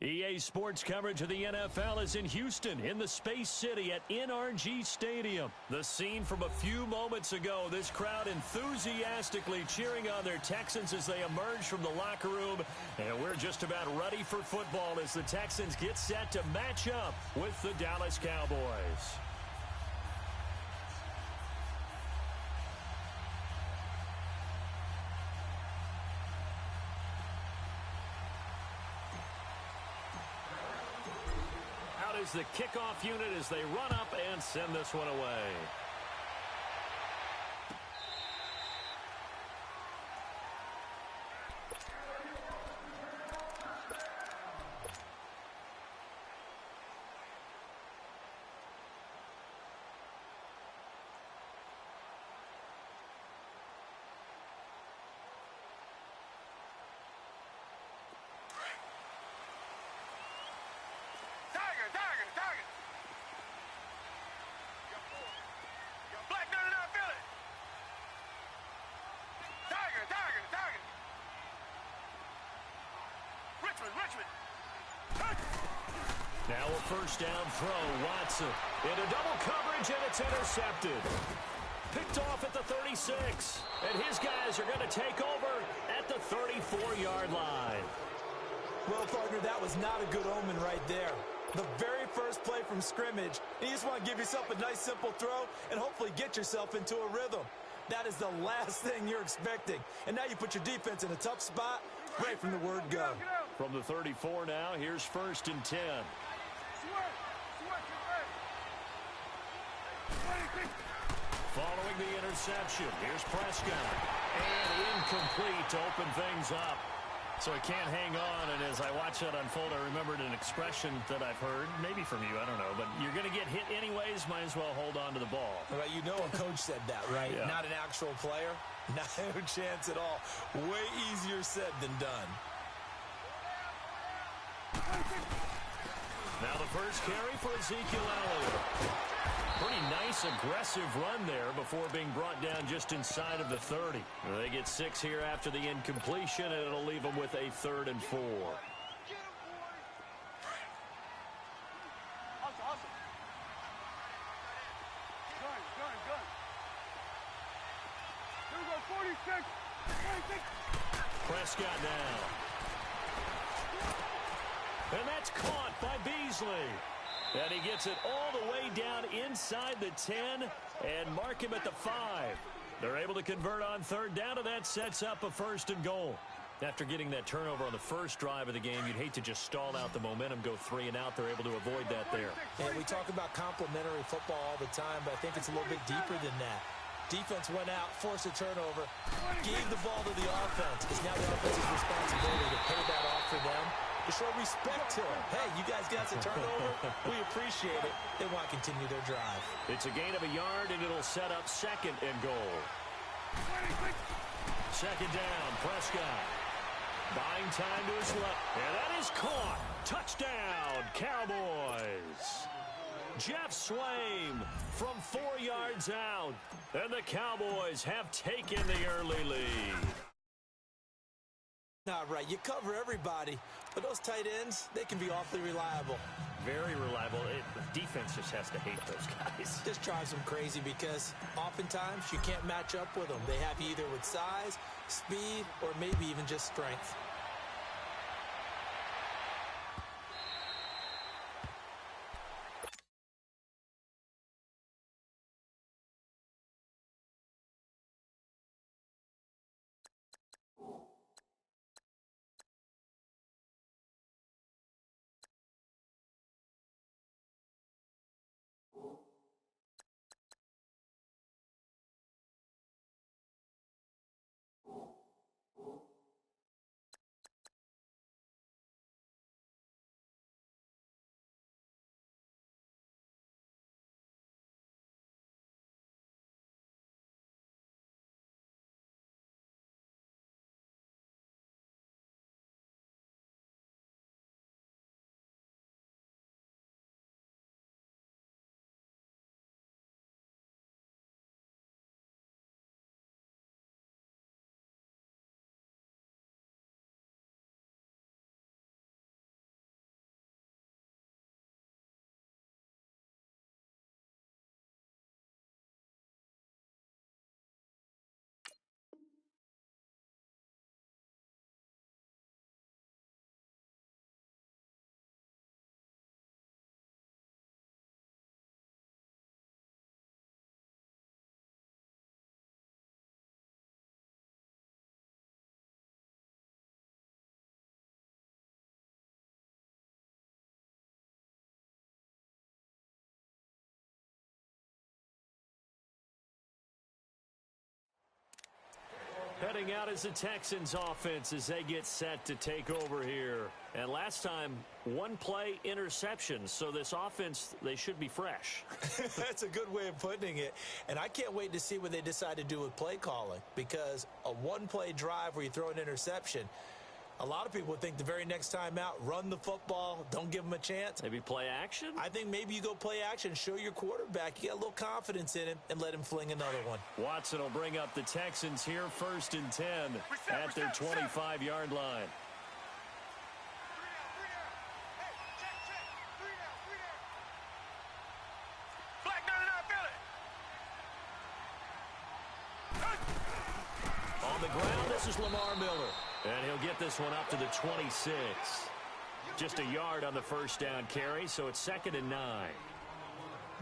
EA Sports coverage of the NFL is in Houston, in the Space City at NRG Stadium. The scene from a few moments ago, this crowd enthusiastically cheering on their Texans as they emerge from the locker room. And we're just about ready for football as the Texans get set to match up with the Dallas Cowboys. Is the kickoff unit as they run up and send this one away. Now a first down throw, Watson into double coverage, and it's intercepted. Picked off at the 36, and his guys are going to take over at the 34-yard line. Well, partner, that was not a good omen right there. The very first play from scrimmage, you just want to give yourself a nice, simple throw and hopefully get yourself into a rhythm. That is the last thing you're expecting. And now you put your defense in a tough spot right from the word go. From the 34 now, here's 1st and 10. Following the interception, here's Prescott. And incomplete to open things up. So he can't hang on, and as I watch that unfold, I remembered an expression that I've heard, maybe from you, I don't know, but you're going to get hit anyways, might as well hold on to the ball. Well, you know a coach said that, right? Yeah. Not an actual player. No chance at all. Way easier said than done. Now the first carry for Ezekiel Elliott. Pretty nice, aggressive run there before being brought down just inside of the 30. They get 6 here after the incompletion, and it'll leave them with a 3rd and 4. Prescott now. And that's caught by Beasley. And he gets it all the way down inside the 10 and mark him at the 5. They're able to convert on 3rd down, and that sets up a 1st and goal. After getting that turnover on the first drive of the game, you'd hate to just stall out the momentum, go 3 and out. They're able to avoid that there. And we talk about complementary football all the time, but I think it's a little bit deeper than that. Defense went out, forced a turnover, gave the ball to the offense. It's now the offense's responsibility to pay that off for them, to show respect to them. Hey, you guys got some turnover. We appreciate it. They want to continue their drive. It's a gain of a yard, and it'll set up 2nd and goal. 2nd down, Prescott. Buying time to his left. And that is caught. Touchdown, Cowboys. Jeff Swaim from 4 yards out. And the Cowboys have taken the early lead. All right, you cover everybody, but those tight ends, they can be awfully reliable. Very reliable. Defense just has to hate those guys. Just drives them crazy because oftentimes you can't match up with them. They have you either with size, speed, or maybe even just strength. coming out as the Texans offense as they get set to take over here. And last time, one play interception. So this offense, they should be fresh. That's a good way of putting it. And I can't wait to see what they decide to do with play calling, because a one-play drive where you throw an interception, a lot of people would think the very next time out, run the football, don't give them a chance. Maybe play action? I think maybe you go play action, show your quarterback you got a little confidence in him, and let him fling another one. Watson will bring up the Texans here 1st and 10 at their 25-yard line. On the ground, this is Lamar Miller. And he'll get this one up to the 26. Just a yard on the first down carry, so it's 2nd and 9.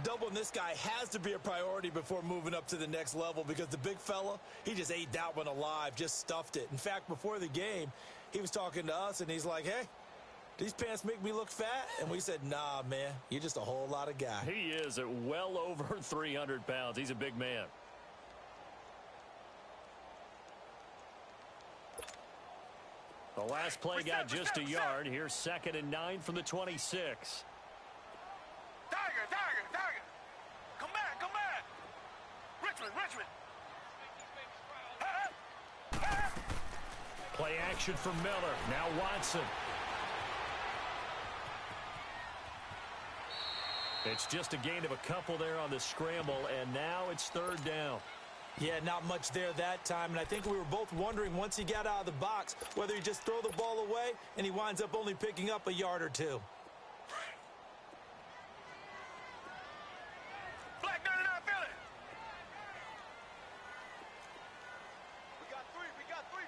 Doubling this guy has to be a priority before moving up to the next level, because the big fella, he just ate that one alive, just stuffed it. In fact, before the game, he was talking to us, and he's like, hey, these pants make me look fat? And we said, nah, man, you're just a whole lot of guy. He is at well over 300 pounds. He's a big man. The last play got just a yard. Here's 2nd and 9 from the 26. Tiger. Come back. Richmond. Play action from Miller. Now Watson. It's just a gain of a couple there on the scramble, and now it's 3rd down. Yeah, not much there that time, and I think we were both wondering once he got out of the box whether he just throw the ball away and he winds up only picking up a yard or two. Black 99 Philly. We got three,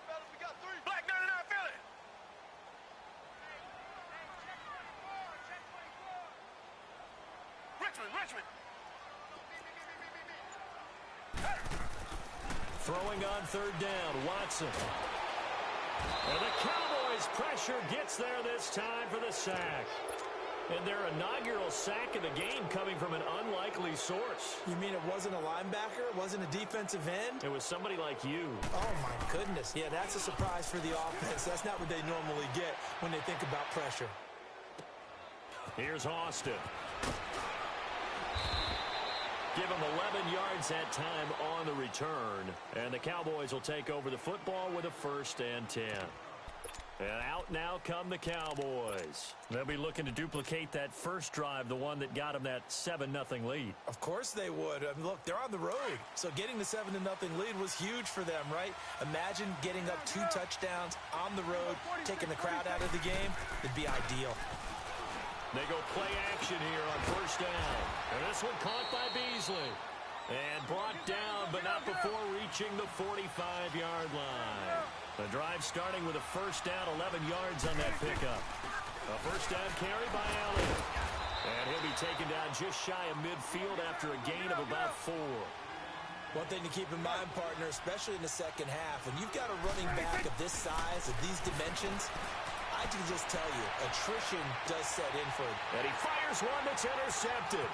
fellas. We got three. Black 99 Philly. Richmond. Throwing on 3rd down, Watson. And the Cowboys' pressure gets there this time for the sack. And their inaugural sack of the game coming from an unlikely source. You mean it wasn't a linebacker? It wasn't a defensive end? It was somebody like you. Oh, my goodness. Yeah, that's a surprise for the offense. That's not what they normally get when they think about pressure. Here's Austin. Give him 11 yards that time on the return. And the Cowboys will take over the football with a 1st and 10. And out now come the Cowboys. They'll be looking to duplicate that first drive, the one that got them that 7-0 lead. Of course they would. I mean, look, they're on the road. So getting the 7-0 lead was huge for them, right? Imagine getting up 2 touchdowns on the road, taking the crowd out of the game. It'd be ideal. They go play action here on 1st down. And this one caught by Beasley. And brought down, but not before reaching the 45-yard line. The drive starting with a 1st down, 11 yards on that pickup. A 1st down carry by Allen. And he'll be taken down just shy of midfield after a gain of about 4. One thing to keep in mind, partner, especially in the second half, when you've got a running back of this size, of these dimensions, I can just tell you, attrition does set in for him. And he fires one that's intercepted.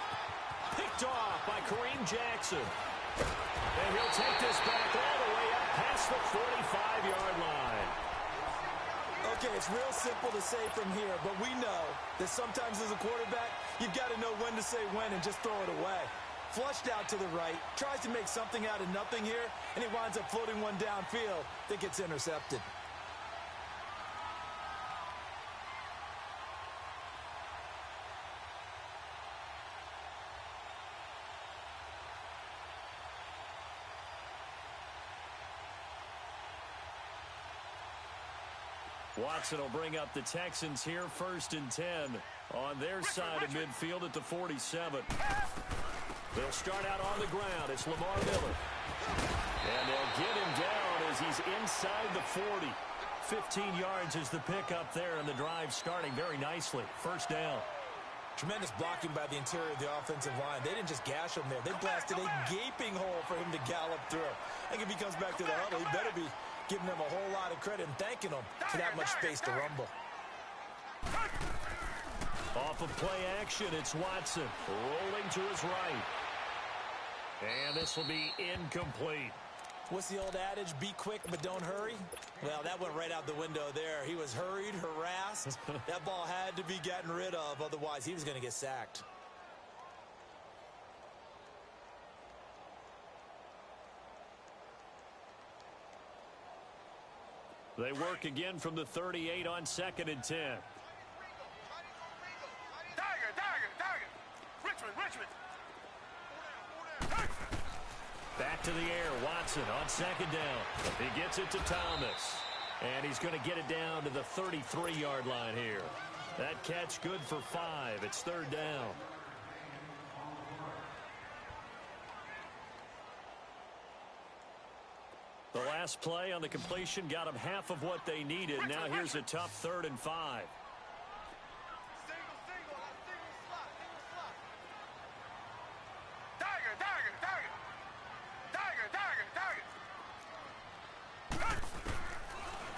Picked off by Kareem Jackson. And he'll take this back all the way up past the 45-yard line. Okay, it's real simple to say from here, but we know that sometimes as a quarterback, you've got to know when to say when and just throw it away. Flushed out to the right, tries to make something out of nothing here, and he winds up floating one downfield that gets intercepted. Watson will bring up the Texans here 1st and 10 on their side of midfield at the 47. They'll start out on the ground. It's Lamar Miller. And they'll get him down as he's inside the 40. 15 yards is the pickup there, and the drive starting very nicely. 1st down. Tremendous blocking by the interior of the offensive line. They didn't just gash him there. They blasted a gaping hole for him to gallop through. I think if he comes back to the huddle, he better be giving them a whole lot of credit and thanking them for that much space to rumble. Off of play action, it's Watson rolling to his right. And this will be incomplete. What's the old adage? Be quick, but don't hurry? Well, that went right out the window there. He was hurried, harassed. That ball had to be gotten rid of, otherwise he was going to get sacked. They work again from the 38 on 2nd and 10. Back to the air, Watson on 2nd down. He gets it to Thomas. And he's going to get it down to the 33-yard line here. That catch good for 5. It's 3rd down. The last play on the completion got them half of what they needed. Now here's a tough 3rd and 5.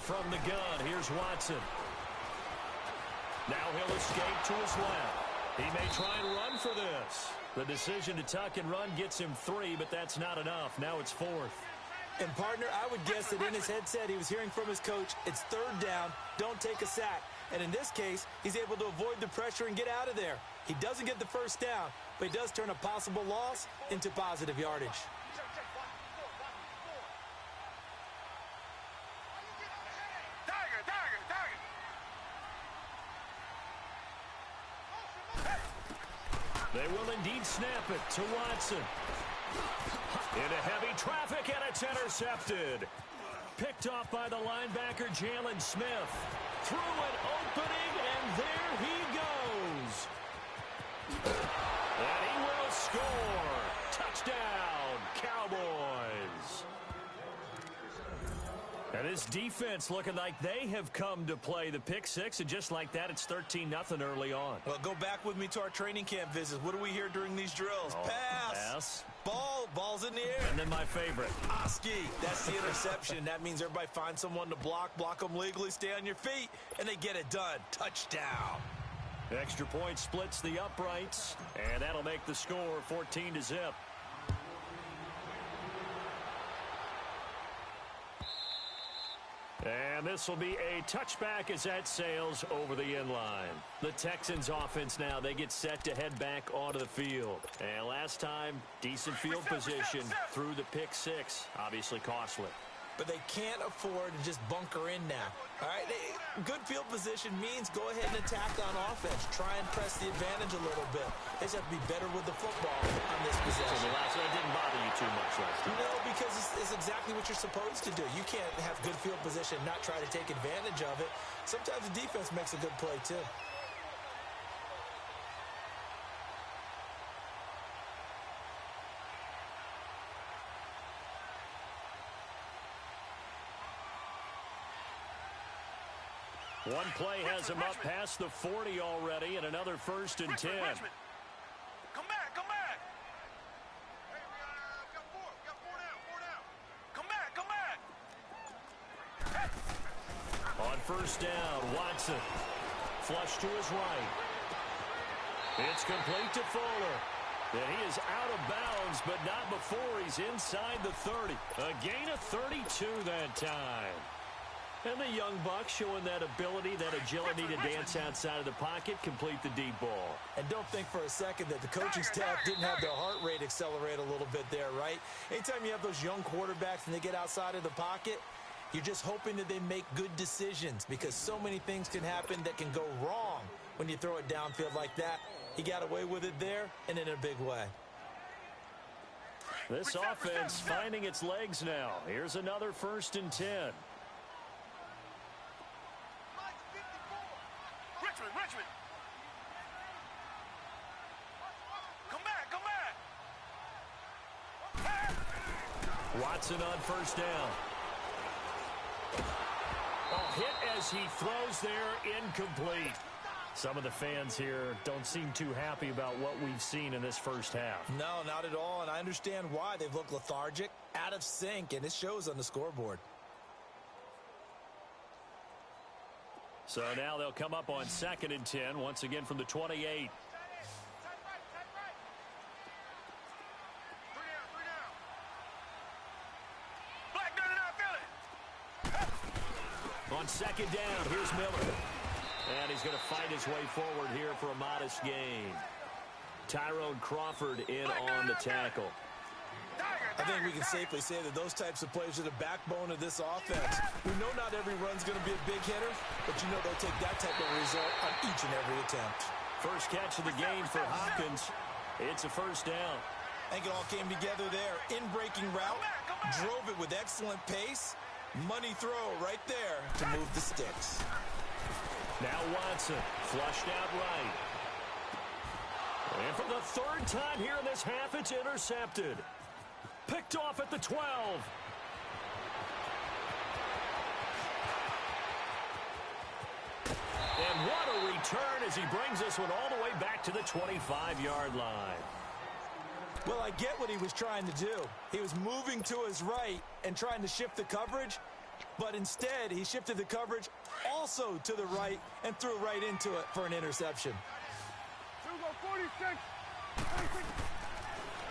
From the gun, here's Watson. Now he'll escape to his left. He may try and run for this. The decision to tuck and run gets him 3, but that's not enough. Now it's 4th. And, partner, I would guess that in his headset he was hearing from his coach, it's 3rd down, don't take a sack. And in this case, he's able to avoid the pressure and get out of there. He doesn't get the 1st down, but he does turn a possible loss into positive yardage. They will indeed snap it to Watson. Into heavy traffic, and it's intercepted. Picked off by the linebacker, Jalen Smith. Through an opening, and there he goes. And he will score. Touchdown, Cowboys. And this defense looking like they have come to play the pick six, and just like that, it's 13-0 early on. Well, go back with me to our training camp visits. What do we hear during these drills? Pass. Ball's in the air. And then my favorite. Oski. That's the interception. That means everybody finds someone to block them legally, stay on your feet, and they get it done. Touchdown. Extra point splits the uprights, and that'll make the score 14-0. And this will be a touchback as that sails over the end line. The Texans offense now, they get set to head back onto the field. And last time, decent field position through the pick six. Obviously costly. But they can't afford to just bunker in now. All right, good field position means go ahead and attack on offense. Try and press the advantage a little bit. They just have to be better with the football on this possession. So the last one didn't bother you too much last time. No, because it's exactly what you're supposed to do. You can't have good field position and not try to take advantage of it. Sometimes the defense makes a good play, too. One play has him up past the 40 already, and another 1st and 10. Come back. Hey, we got four down. Come back. On 1st down, Watson. Flush to his right. It's complete to Fuller. And he is out of bounds, but not before he's inside the 30. A gain of 32 that time. And the young buck showing that ability, that agility to dance outside of the pocket, complete the deep ball. And don't think for a second that the coaching staff didn't have their heart rate accelerate a little bit there, right? Anytime you have those young quarterbacks and they get outside of the pocket, you're just hoping that they make good decisions, because so many things can happen that can go wrong when you throw it downfield like that. He got away with it there and in a big way. This offense finding its legs now. Here's another 1st and 10. Richmond. Come back. Watson on 1st down. A hit as he throws there, incomplete. Some of the fans here don't seem too happy about what we've seen in this first half. No, not at all, and I understand why. They've looked lethargic, out of sync, and it shows on the scoreboard. So now they'll come up on 2nd and 10, once again from the 28. On second down, here's Miller. And he's going to fight his way forward here for a modest gain. Tyrone Crawford in on the tackle. I think we can safely say that those types of plays are the backbone of this offense. We know not every run's going to be a big hitter, but you know they'll take that type of result on each and every attempt. First catch of the game for Hopkins. It's a first down. I think it all came together there. In-breaking route, drove it with excellent pace. Money throw right there to move the sticks. Now Watson, flushed out right. And for the third time here in this half, it's intercepted. Picked off at the 12. And what a return as he brings this one all the way back to the 25-yard line. Well, I get what he was trying to do. He was moving to his right and trying to shift the coverage, but instead he shifted the coverage also to the right and threw right into it for an interception. 46.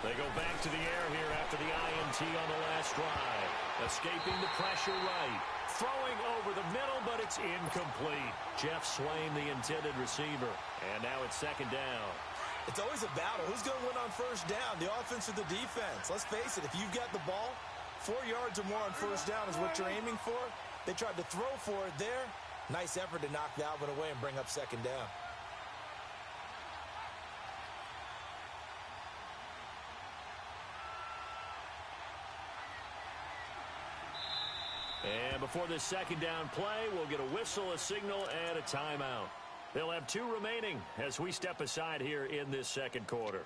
They go back to the air here after the INT on the last drive. Escaping the pressure right. Throwing over the middle, but it's incomplete. Jeff Swain, the intended receiver. And now it's second down. It's always a battle. Who's going to win on first down, the offense or the defense? Let's face it, if you've got the ball, 4 yards or more on first down is what you're aiming for. They tried to throw for it there. Nice effort to knock that one away and bring up second down. And before this second down play, we'll get a whistle, a signal, and a timeout. They'll have 2 remaining as we step aside here in this second quarter.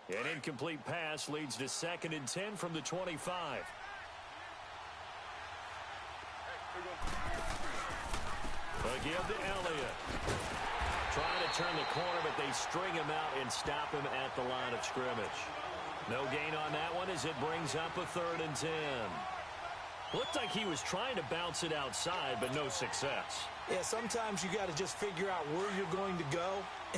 An incomplete pass leads to 2nd and 10 from the 25. Give to Elliott. Trying to turn the corner, but they string him out and stop him at the line of scrimmage. No gain on that one as it brings up a 3rd and 10. Looked like he was trying to bounce it outside, but no success. Yeah, sometimes you got to just figure out where you're going to go,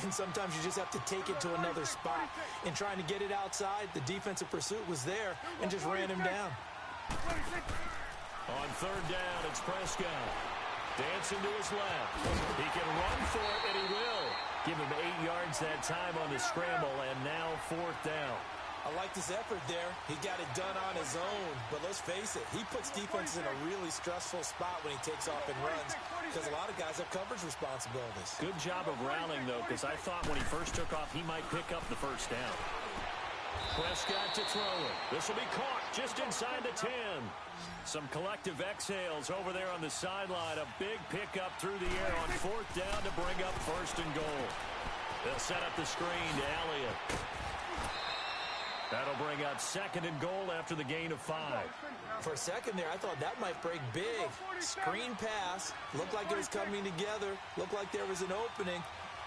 and sometimes you just have to take it to another spot. In trying to get it outside, the defensive pursuit was there and just ran him down. On 3rd down, it's Prescott. Dancing to his left. He can run for it, and he will. Give him 8 yards that time on the scramble, and now 4th down. I like this effort there. He got it done on his own. But let's face it, he puts defenses in a really stressful spot when he takes off and runs because a lot of guys have coverage responsibilities. Good job of rallying, though, because I thought when he first took off, he might pick up the first down. Prescott to throw it. This will be caught just inside the 10. Some collective exhales over there on the sideline. A big pickup through the air on 4th down to bring up 1st and goal. They'll set up the screen to Elliott. That'll bring up 2nd and goal after the gain of 5. For a second there, I thought that might break big. Screen pass. Looked like it was coming together. Looked like there was an opening.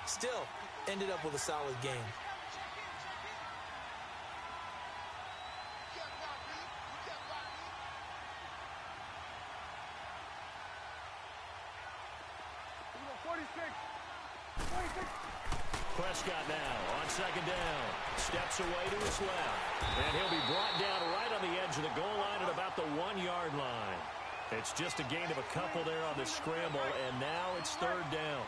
Still, ended up with a solid game. Prescott now on 2nd down. Steps away to his left. And he'll be brought down right on the edge of the goal line at about the 1-yard line. It's just a gain of a couple there on the scramble, and now it's 3rd down.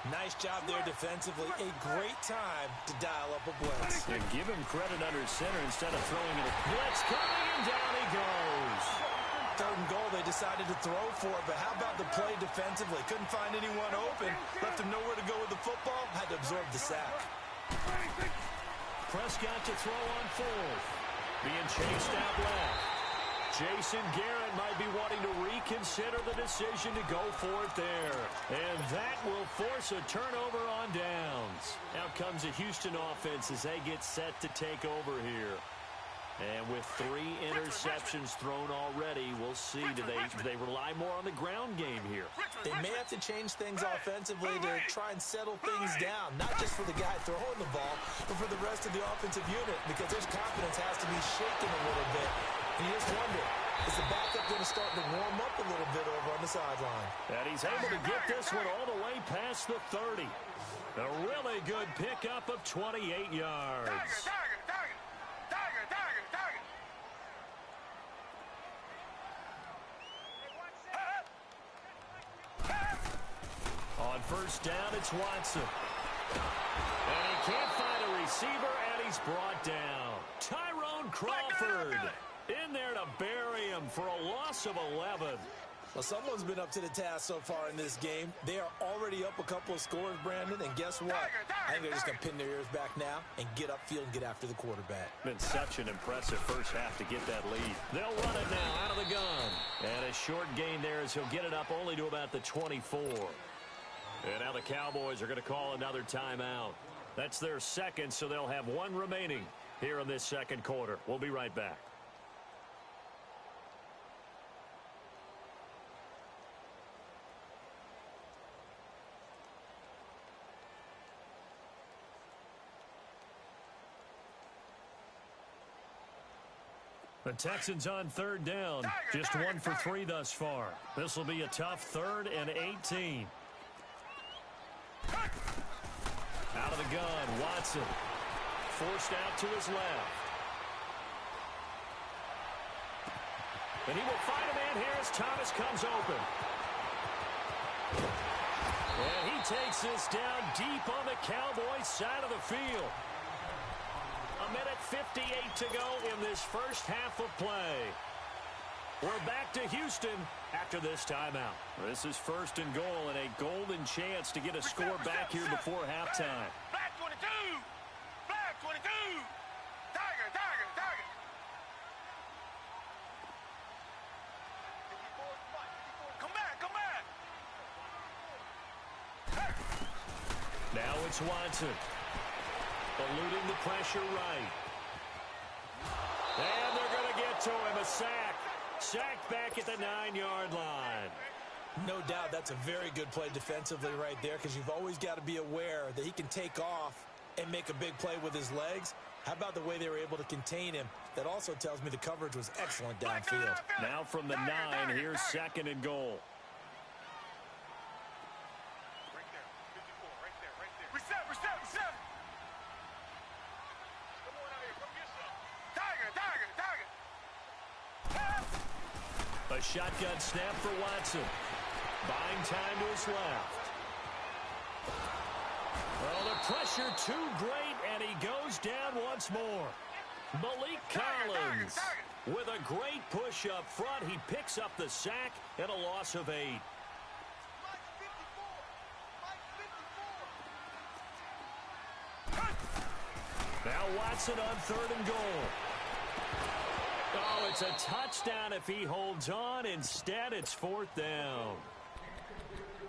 Nice job there defensively. A great time to dial up a blitz. And give him credit under center instead of throwing it. Blitz coming, and down he goes. 3rd and goal, they decided to throw for it, but how about the play defensively? Couldn't find anyone open, left him nowhere to go with the football, had to absorb the sack. Prescott to throw on 4th. Being chased out left. Jason Garrett might be wanting to reconsider the decision to go for it there. And that will force a turnover on downs. Out comes the Houston offense as they get set to take over here. And with 3 interceptions thrown already, we'll see. Do they rely more on the ground game here? They may have to change things offensively to try and settle things down, not just for the guy throwing the ball, but for the rest of the offensive unit, because their confidence has to be shaken a little bit. And you just wonder, is the backup going to start to warm up a little bit over on the sideline? And he's able to get this one all the way past the 30. A really good pickup of 28 yards. On first down, it's Watson. And he can't find a receiver, and he's brought down. Tyrone Crawford in there to bury him for a loss of 11. Well, someone's been up to the task so far in this game. They are already up a couple of scores, Brandon, and guess what? I think they're just going to pin their ears back now and get upfield and get after the quarterback. Been such an impressive first half to get that lead. They'll run it now out of the gun. And a short gain there as he'll get it up only to about the 24. And now the Cowboys are going to call another timeout. That's their second, so they'll have one remaining here in this second quarter. We'll be right back. The Texans on third down. Just 1 for 3 thus far. This will be a tough 3rd and 18. Out of the gun, Watson. Forced out to his left. And he will find a man here as Thomas comes open. And he takes this down deep on the Cowboys side of the field. A minute 58 to go in this first half of play. We're back to Houston after this timeout. This is 1st and goal and a golden chance to get a score back here before halftime. Flag 22! Flag 22! Tiger, Tiger, Tiger! 54, come back, come back! Now it's Watson. Eluding the pressure right. And they're going to get to him. A sack. Sacked back at the 9-yard line. No doubt that's a very good play defensively right there because you've always got to be aware that he can take off and make a big play with his legs. How about the way they were able to contain him? That also tells me the coverage was excellent downfield. Now from the 9, here's 2nd and goal. Right there, 54, right there, right there. Reset, reset, reset! Come on out here, come get some. Tiger, Tiger, Tiger! A shotgun snap for Watson. Buying time to his left. Well, the pressure too great, and he goes down once more. Malik Collins with a great push up front. He picks up the sack and a loss of 8. Mike 54, Mike 54! Now Watson on 3rd and goal. Oh, it's a touchdown if he holds on. Instead, it's 4th down.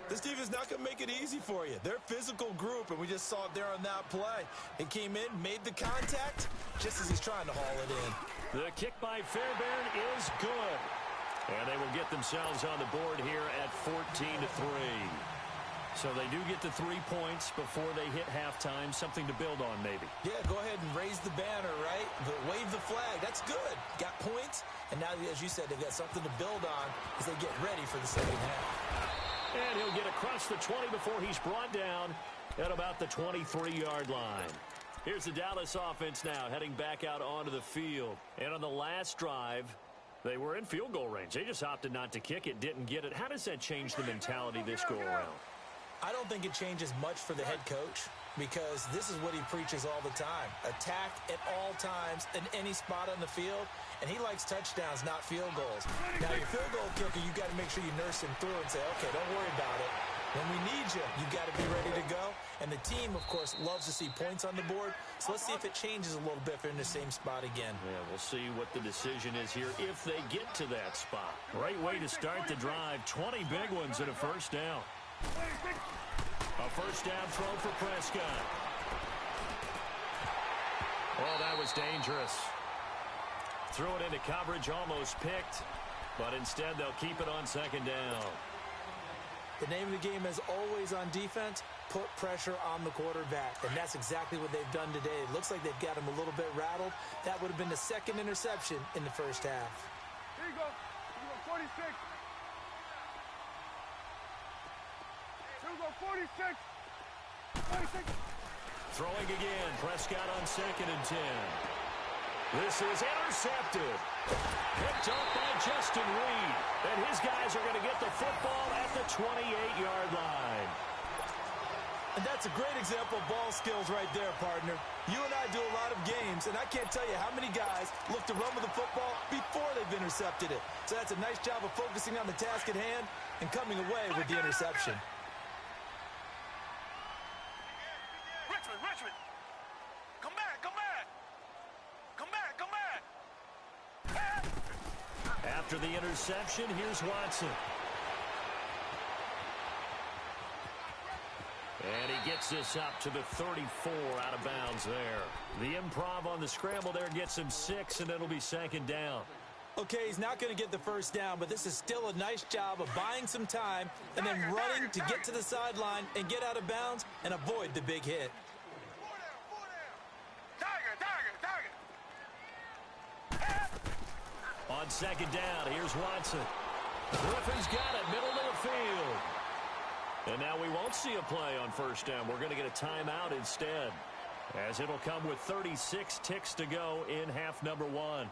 This team is not going to make it easy for you. They're a physical group, and we just saw it there on that play. He came in, made the contact, just as he's trying to haul it in. The kick by Fairbairn is good. And they will get themselves on the board here at 14-3. So they do get the 3 points before they hit halftime. Something to build on, maybe. Yeah, go ahead and raise the banner, right? Wave the flag. That's good. Got points, and now, as you said, they've got something to build on as they get ready for the second half. And he'll get across the 20 before he's brought down at about the 23-yard line. Here's the Dallas offense now heading back out onto the field. And on the last drive, they were in field goal range. They just opted not to kick it, didn't get it. How does that change the mentality this go-around? I don't think it changes much for the head coach because this is what he preaches all the time. Attack at all times in any spot on the field, and he likes touchdowns, not field goals. Now, your field goal kicker, you got to make sure you nurse him through and say, okay, don't worry about it. When we need you, you got to be ready to go. And the team, of course, loves to see points on the board. So let's see if it changes a little bit if they're in the same spot again. Yeah, we'll see what the decision is here if they get to that spot. Great way to start the drive. 20 big ones and a first down. A first down throw for Prescott. Oh, that was dangerous. Threw it into coverage, almost picked. But instead, they'll keep it on 2nd down. The name of the game is always on defense, put pressure on the quarterback. And that's exactly what they've done today. It looks like they've got him a little bit rattled. That would have been the 2nd interception in the first half. Here you go. Here you go, 46. Here we go, 46. 46. Throwing again. Prescott on 2nd and 10. This is intercepted. Picked up by Justin Reed. And his guys are going to get the football at the 28-yard line. And that's a great example of ball skills right there, partner. You and I do a lot of games, and I can't tell you how many guys look to run with the football before they've intercepted it. So that's a nice job of focusing on the task at hand and coming away with the interception. Richmond. Come back. After the interception, here's Watson. And he gets this up to the 34 out of bounds there. The improv on the scramble there gets him 6, and it'll be second down. Okay, he's not going to get the first down, but this is still a nice job of buying some time and then running to get to the sideline and get out of bounds and avoid the big hit. On second down, here's Watson. Griffin's got it, middle of the field. And now we won't see a play on first down. We're going to get a timeout instead, as it'll come with 36 ticks to go in half number 1.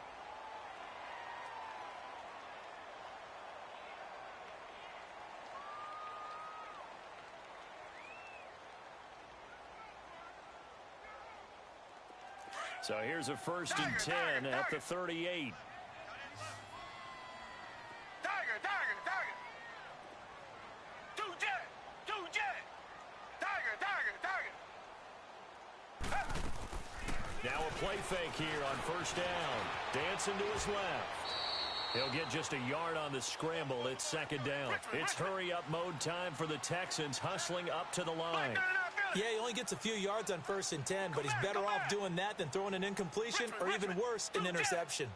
So here's a 1st and 10 at the 38. Now a play fake here on first down. Dancing to his left. He'll get just a yard on the scramble. It's second down. It's hurry-up mode time for the Texans, hustling up to the line. Yeah, he only gets a few yards on 1st and 10, but he's better off doing that than throwing an incompletion or even worse, an interception.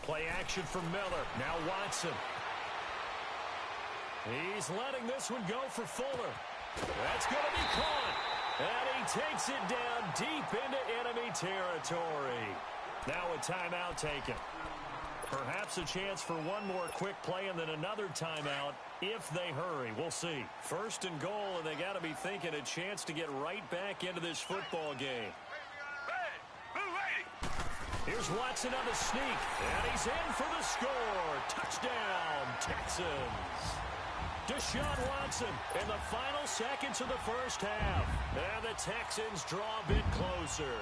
Play action for Miller. Now Watson. He's letting this one go for Fuller. That's going to be caught. And he takes it down deep into enemy territory. Now a timeout taken. Perhaps a chance for one more quick play and then another timeout if they hurry. We'll see. 1st and goal, and they got to be thinking a chance to get right back into this football game. Here's Watson on the sneak, and he's in for the score. Touchdown, Texans. Deshaun Watson in the final seconds of the first half. And the Texans draw a bit closer.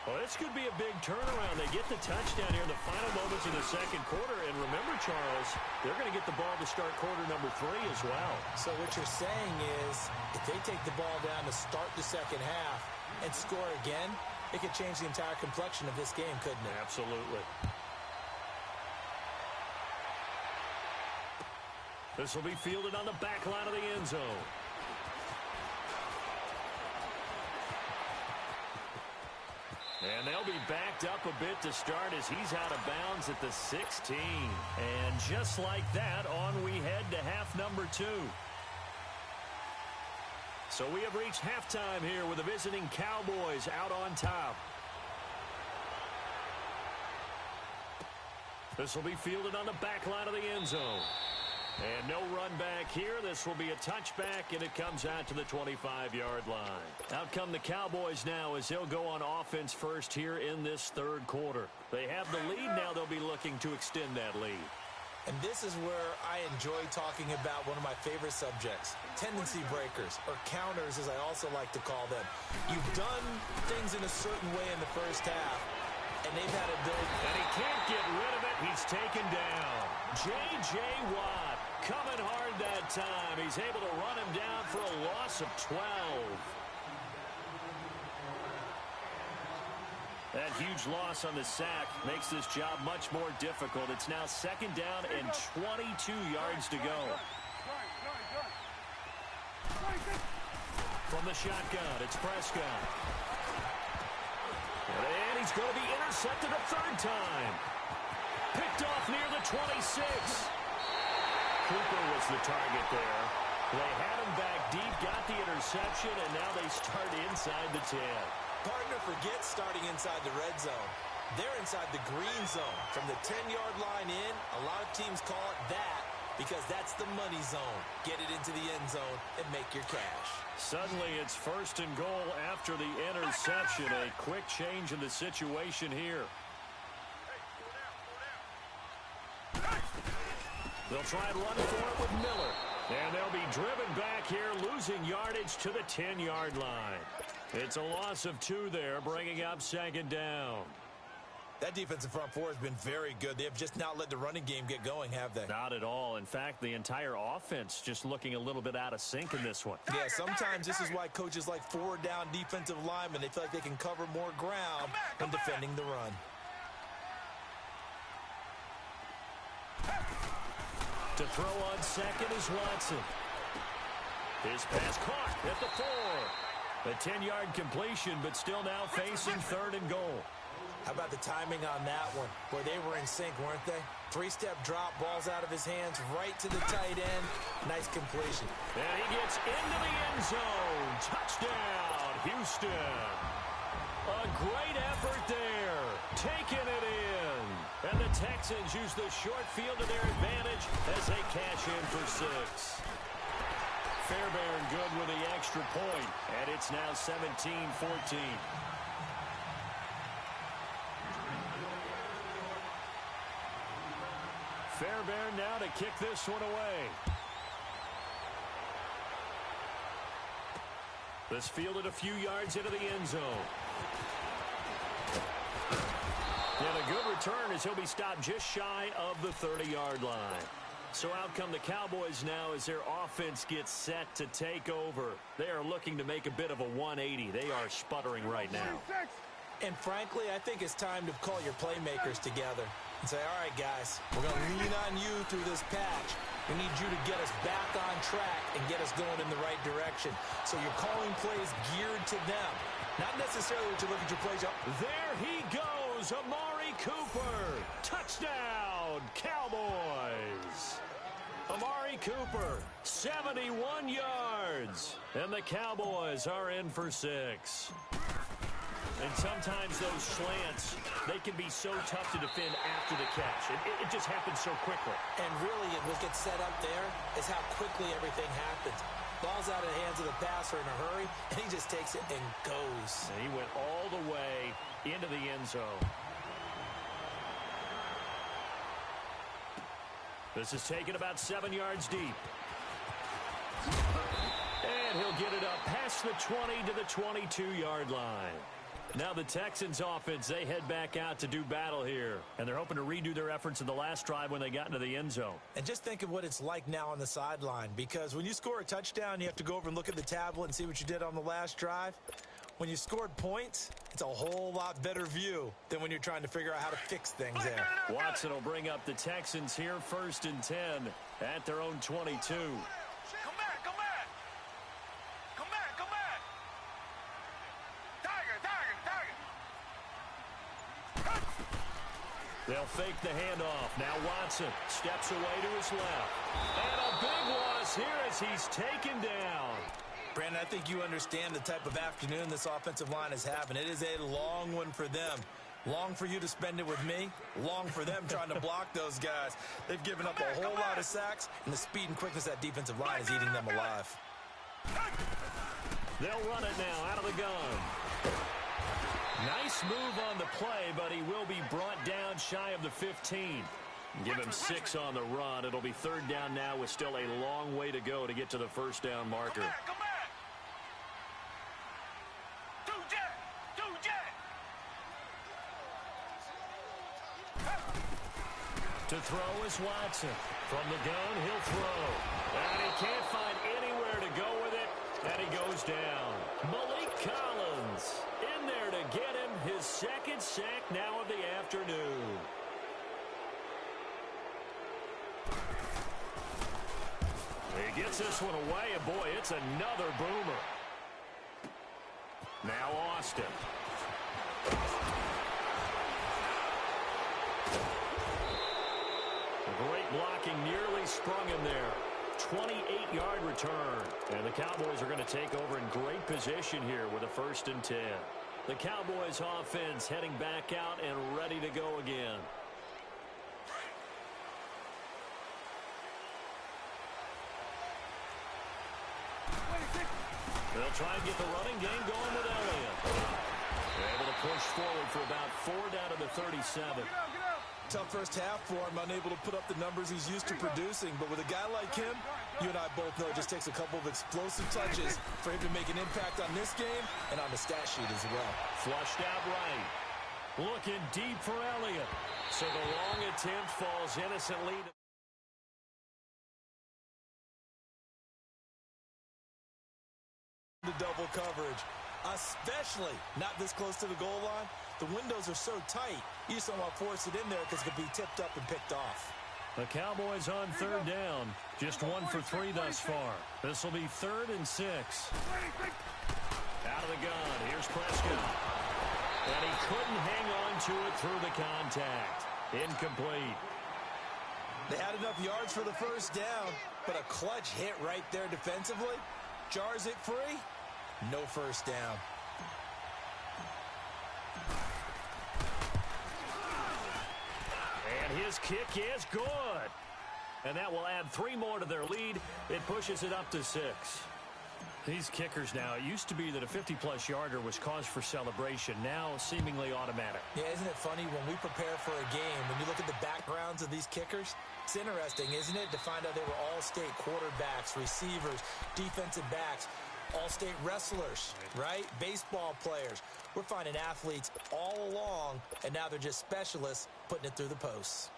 Well, this could be a big turnaround. They get the touchdown here in the final moments of the second quarter. And remember, Charles, they're going to get the ball to start quarter number 3 as well. So what you're saying is if they take the ball down to start the second half and score again, it could change the entire complexion of this game, couldn't it? Absolutely. This will be fielded on the back line of the end zone. And they'll be backed up a bit to start as he's out of bounds at the 16. And just like that, on we head to half number 2. So we have reached halftime here with the visiting Cowboys out on top. This will be fielded on the back line of the end zone. And no run back here. This will be a touchback, and it comes out to the 25-yard line. Out come the Cowboys now as they'll go on offense first here in this third quarter. They have the lead now. They'll be looking to extend that lead. And this is where I enjoy talking about one of my favorite subjects, tendency breakers, or counters as I also like to call them. You've done things in a certain way in the first half, and they've had ability. And he can't get rid of it. He's taken down. J.J. Watt coming hard that time. He's able to run him down for a loss of 12. That huge loss on the sack makes this job much more difficult. It's now second down and 22 yards to go. From the shotgun, it's Prescott. And he's going to be intercepted a third time. Picked off near the 26. Cooper was the target there. They had him back deep, got the interception, and now they start inside the 10. Partner, forget starting inside the red zone. They're inside the green zone. From the 10-yard line in, a lot of teams call it that because that's the money zone. Get it into the end zone and make your cash. Suddenly it's 1st and goal after the interception. A quick change in the situation here. They'll try and run for it with Miller. And they'll be driven back here, losing yardage to the 10-yard line. It's a loss of 2 there, bringing up second down. That defensive front four has been very good. They have just not let the running game get going, have they? Not at all. In fact, the entire offense just looking a little bit out of sync in this one. Yeah, sometimes this is why coaches like forward-down defensive linemen, they feel like they can cover more ground when defending the run. To throw on second is Watson. His pass caught at the 4. A 10-yard completion, but still now facing 3rd and goal. How about the timing on that one? Boy, they were in sync, weren't they? 3-step drop, ball's out of his hands, right to the tight end. Nice completion. And he gets into the end zone. Touchdown, Houston. A great effort there. Taking it in. And the Texans use the short field to their advantage as they cash in for 6. Fairbairn good with the extra point, and it's now 17-14. Fairbairn now to kick this one away. This fielded a few yards into the end zone. And a good return as he'll be stopped just shy of the 30-yard line. So out come the Cowboys now as their offense gets set to take over. They are looking to make a bit of a 180. They are sputtering right now. And frankly, I think it's time to call your playmakers together and say, all right, guys, we're going to lean on you through this patch. We need you to get us back on track and get us going in the right direction. So you're calling plays geared to them. Not necessarily what you look at your plays. There he goes, Amari Cooper. Touchdown, Cowboys. Amari Cooper, 71 yards. And the Cowboys are in for 6. And sometimes those slants, they can be so tough to defend after the catch. It just happens so quickly. And really, what gets set up there is how quickly everything happens. Ball's out of the hands of the passer in a hurry, and he just takes it and goes. And he went all the way into the end zone. This is taken about 7 yards deep. And he'll get it up past the 20 to the 22-yard line. Now the Texans offense, they head back out to do battle here. And they're hoping to redo their efforts in the last drive when they got into the end zone. And just think of what it's like now on the sideline. Because when you score a touchdown, you have to go over and look at the tablet and see what you did on the last drive. When you scored points, it's a whole lot better view than when you're trying to figure out how to fix things there. Watson will bring up the Texans here 1st and 10 at their own 22. They'll fake the handoff. Now Watson steps away to his left. And a big loss here as he's taken down. Brandon, I think you understand the type of afternoon this offensive line is having. It is a long one for them. Long for you to spend it with me. Long for them trying to block those guys. They've given up a whole lot of sacks, and the speed and quickness of that defensive line is eating them alive. They'll run it now out of the gun. Nice move on the play, but he will be brought down shy of the 15. Give him 6 on the run. It'll be 3rd down now with still a long way to go to get to the 1st down marker. Come back. To throw is Watson. From the gun, he'll throw. And he can't find anywhere to go with it, and he goes down. Malik Collins in there to get him his 2nd sack now of the afternoon. He gets this one away, and boy, it's another boomer. Now Austin. Great blocking, nearly sprung him there. 28-yard return. And the Cowboys are going to take over in great position here with a 1st and 10. The Cowboys offense heading back out and ready to go again. They'll try and get the running game going with Elliott. They're able to push forward for about 4 down to the 37. Tough first half for him, unable to put up the numbers he's used to producing. But with a guy like him, You and I both know it just takes a couple of explosive touches for him to make an impact on this game and on the stat sheet as well. Flushed out right. Looking deep for Elliott. So the long attempt falls innocently. The double coverage, especially not this close to the goal line. The windows are so tight, you just don't want to force it in there because it could be tipped up and picked off. The Cowboys on third down. Just 1 for 3 thus far. This will be 3rd and 6. Out of the gun. Here's Prescott. And he couldn't hang on to it through the contact. Incomplete. They had enough yards for the first down, but a clutch hit right there defensively jars it free. No first down. And his kick is good. And that will add 3 more to their lead. It pushes it up to 6. These kickers now, it used to be that a 50-plus yarder was cause for celebration. Now seemingly automatic. Yeah, isn't it funny when we prepare for a game, when you look at the backgrounds of these kickers, it's interesting, isn't it, to find out they were all-state quarterbacks, receivers, defensive backs, all-state wrestlers, right? Baseball players. We're finding athletes all along, and now they're just specialists putting it through the posts.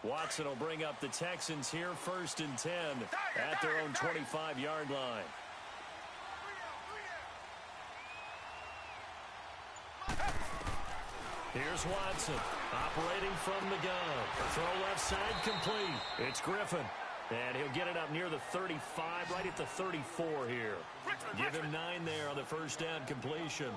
Watson will bring up the Texans here 1st and 10 at their own 25-yard line. Here's Watson operating from the gun. Throw left side complete. It's Griffin. And he'll get it up near the 35, right at the 34 here. Give him 9 there on the first down completion.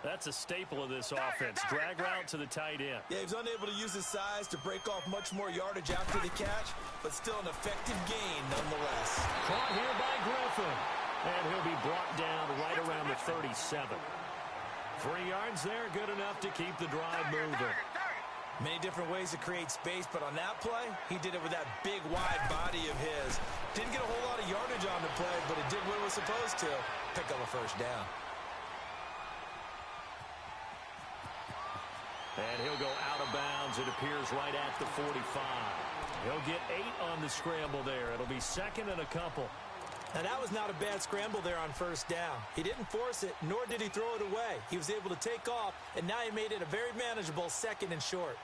That's a staple of this offense. Drag route to the tight end. Yeah, he was unable to use his size to break off much more yardage after the catch, but still an effective gain nonetheless. Caught here by Griffin. And he'll be brought down right around the 37. 3 yards there, good enough to keep the drive moving. Many different ways to create space, but on that play, he did it with that big, wide body of his. Didn't get a whole lot of yardage on the play, but it did what it was supposed to. Pick up a first down. And he'll go out of bounds, it appears, right at the 45. He'll get 8 on the scramble there. It'll be 2nd and a couple. Now, that was not a bad scramble there on first down. He didn't force it, nor did he throw it away. He was able to take off, and now he made it a very manageable 2nd and short.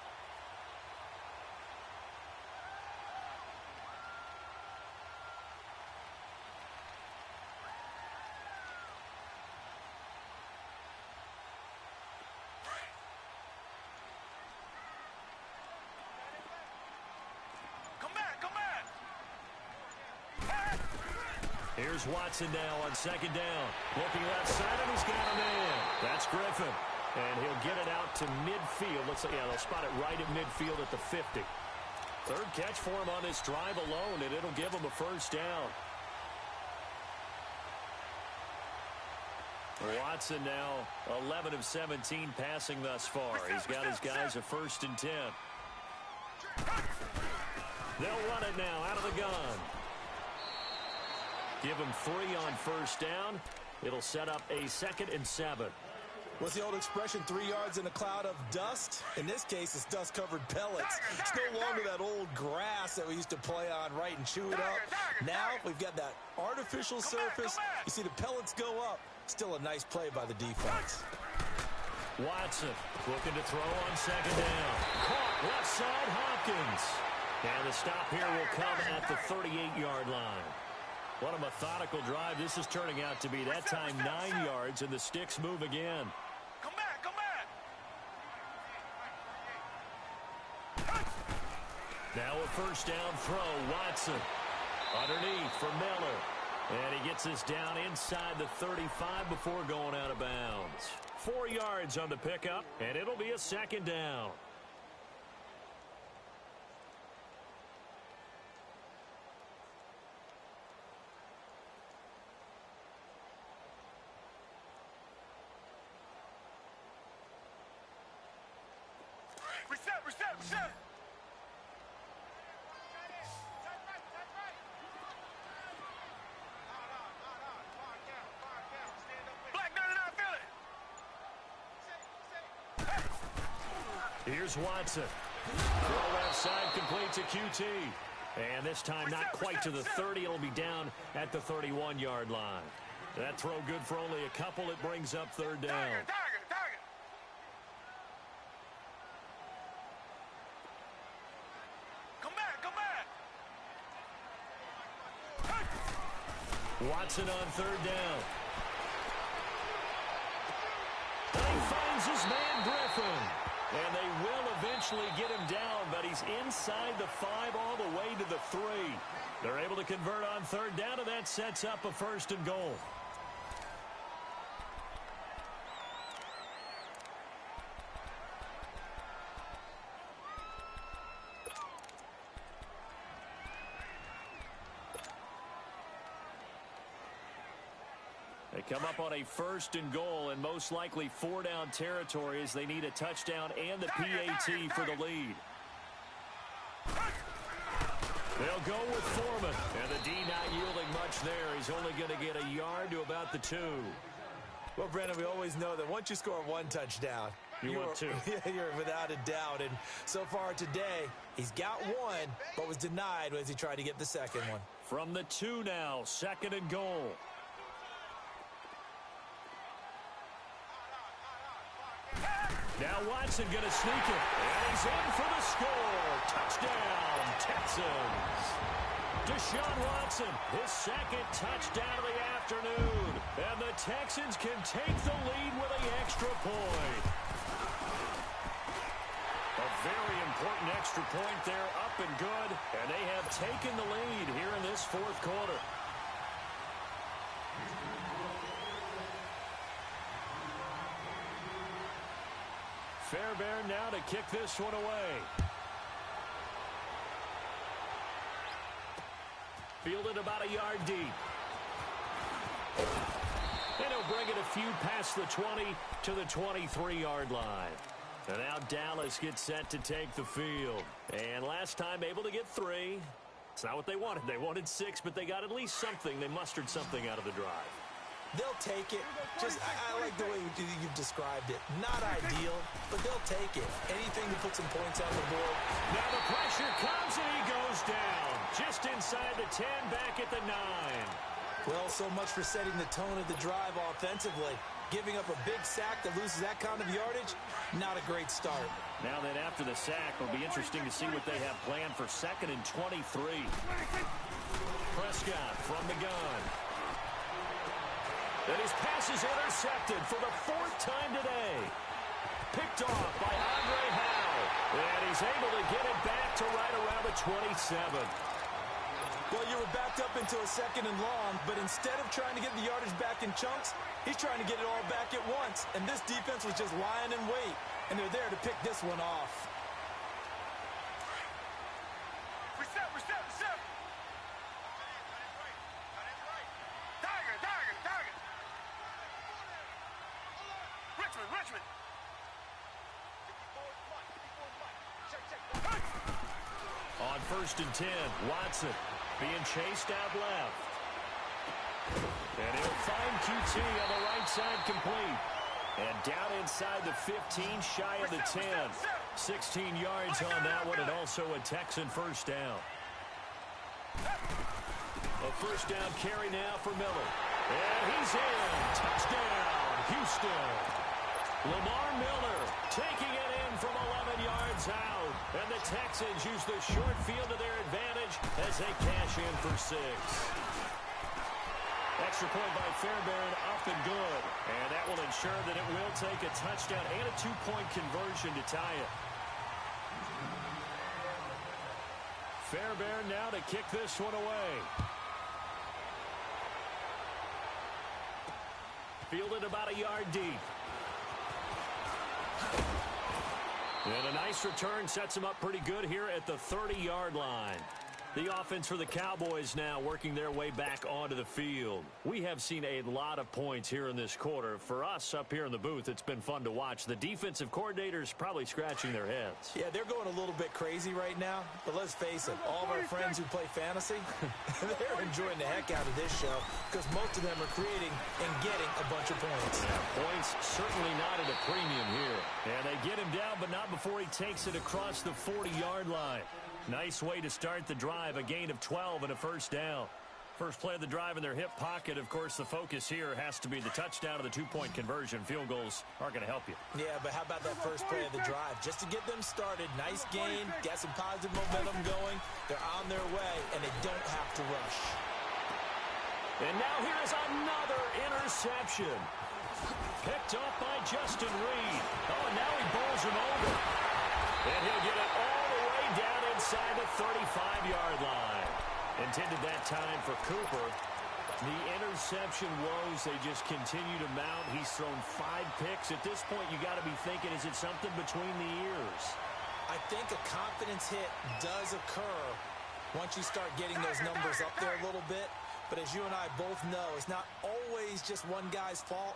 Here's Watson now on 2nd down. Looking left side, and he's got a man. That's Griffin. And he'll get it out to midfield. Looks like, yeah, they'll spot it right at midfield at the 50. 3rd catch for him on this drive alone, and it'll give him a first down. Watson now 11 of 17 passing thus far. He's got his guys a 1st and 10. They'll run it now out of the gun. Give him 3 on first down. It'll set up a 2nd and 7. What's the old expression, 3 yards in a cloud of dust? In this case, it's dust-covered pellets. It's no longer that old grass that we used to play on, right, and chew it up. Now we've got that artificial surface. You see the pellets go up. Still a nice play by the defense. Watson looking to throw on 2nd down. Caught left side, Hopkins. And the stop here will come at the 38-yard line. What a methodical drive this is turning out to be. That time 9 yards, and the sticks move again. Come back, come back. Now a first down throw, Watson. Underneath for Miller. And he gets this down inside the 35 before going out of bounds. 4 yards on the pickup, and it'll be a 2nd down. Reset. Here's Watson. Throw left side, complete to QT. And this time not quite to the 30. It'll be down at the 31-yard line. That throw good for only a couple. It brings up third down. Target. Come back. Watson on third down. And he finds his man Griffin. And they will eventually get him down, but he's inside the 5 all the way to the 3. They're able to convert on third down, and that sets up a first and goal. They come up on a first and goal and most likely 4-down territory as they need a touchdown and the PAT for the lead. They'll go with Foreman. And the D not yielding much there. He's only going to get a yard to about the 2. Well, Brandon, we always know that once you score one touchdown, you want 2. You're without a doubt. And so far today, he's got one, but was denied as he tried to get the second one. From the 2 now, second and goal. Now Watson going to sneak it, and he's in for the score. Touchdown, Texans. Deshaun Watson, his second touchdown of the afternoon. And the Texans can take the lead with an extra point. A very important extra point there, up and good. And they have taken the lead here in this fourth quarter. Fairbairn now to kick this one away. Fielded about a yard deep. And he'll bring it a few past the 20 to the 23-yard line. And now Dallas gets set to take the field. And last time able to get 3. It's not what they wanted. They wanted 6, but they got at least something. They mustered something out of the drive. They'll take it. I like the way you've described it. Not ideal, but they'll take it. Anything to put some points on the board. Now the pressure comes and he goes down. Just inside the 10, back at the 9. Well, so much for setting the tone of the drive offensively. Giving up a big sack that loses that kind of yardage, not a great start. Now then, after the sack, it'll be interesting to see what they have planned for second and 23. Prescott from the gun. And his pass is intercepted for the 4th time today. Picked off by Andre Howe. And he's able to get it back to right around the 27. Well, you were backed up into a second and long, but instead of trying to get the yardage back in chunks, he's trying to get it all back at once. And this defense was just lying in wait, and they're there to pick this one off. Reset. Target. Richmond. On first and 10, Watson being chased out left. And he'll find QT on the right side complete. And down inside the 15, shy of the 10. 16 yards on that one, and also a Texan first down. A first down carry now for Miller. And he's in. Touchdown, Houston. Lamar Miller taking it in from 11 yards out. And the Texans use the short field to their advantage as they cash in for 6. Extra point by Fairbairn, up and good. And that will ensure that it will take a touchdown and a 2-point conversion to tie it. Fairbairn now to kick this one away. Fielded about a yard deep. And a nice return sets him up pretty good here at the 30-yard line. The offense for the Cowboys now working their way back onto the field. We have seen a lot of points here in this quarter. For us up here in the booth, it's been fun to watch. The defensive coordinators probably scratching their heads. Yeah, they're going a little bit crazy right now. But let's face it, all of our friends who play fantasy, they're enjoying the heck out of this show because most of them are creating and getting a bunch of points. Yeah, points certainly not at a premium here. And they get him down, but not before he takes it across the 40-yard line. Nice way to start the drive, a gain of 12 and a first down. First play of the drive in their hip pocket. Of course, the focus here has to be the touchdown of the two-point conversion. Field goals aren't going to help you. Yeah, but how about that first play of the drive? Just to get them started, nice gain, get some positive momentum going. They're on their way, and they don't have to rush. And now here is another interception. Picked off by Justin Reed. Oh, and now he bowls him over. And he'll get it all the way down inside the 35-yard line. Intended that time for Cooper. The interception woes, they just continue to mount. He's thrown 5 picks. At this point, you got to be thinking, is it something between the ears? I think a confidence hit does occur once you start getting those numbers up there a little bit. But as you and I both know, it's not always just one guy's fault.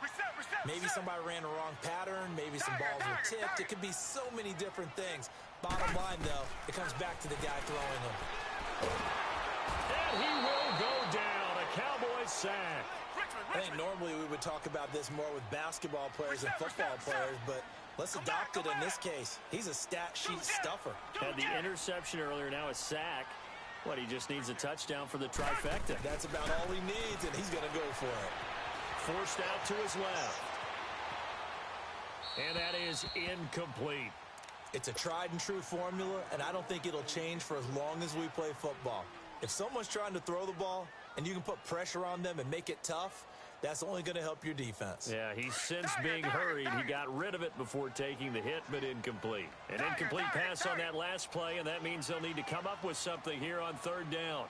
Maybe somebody ran a wrong pattern. Maybe some balls were tipped. It could be so many different things. Bottom line, though, it comes back to the guy throwing them. And he will go down. A Cowboys sack. I think normally we would talk about this more with basketball players and football players, but let's adopt it in this case. He's a stat sheet stuffer. Had the interception earlier, now a sack. What, he just needs a touchdown for the trifecta. That's about all he needs, and he's going to go for it. Forced out to his left. And that is incomplete. It's a tried-and-true formula, and I don't think it'll change for as long as we play football. If someone's trying to throw the ball, and you can put pressure on them and make it tough, that's only going to help your defense. Yeah, he's since being hurried. He got rid of it before taking the hit, but incomplete. An incomplete pass on that last play, and that means they'll need to come up with something here on third down.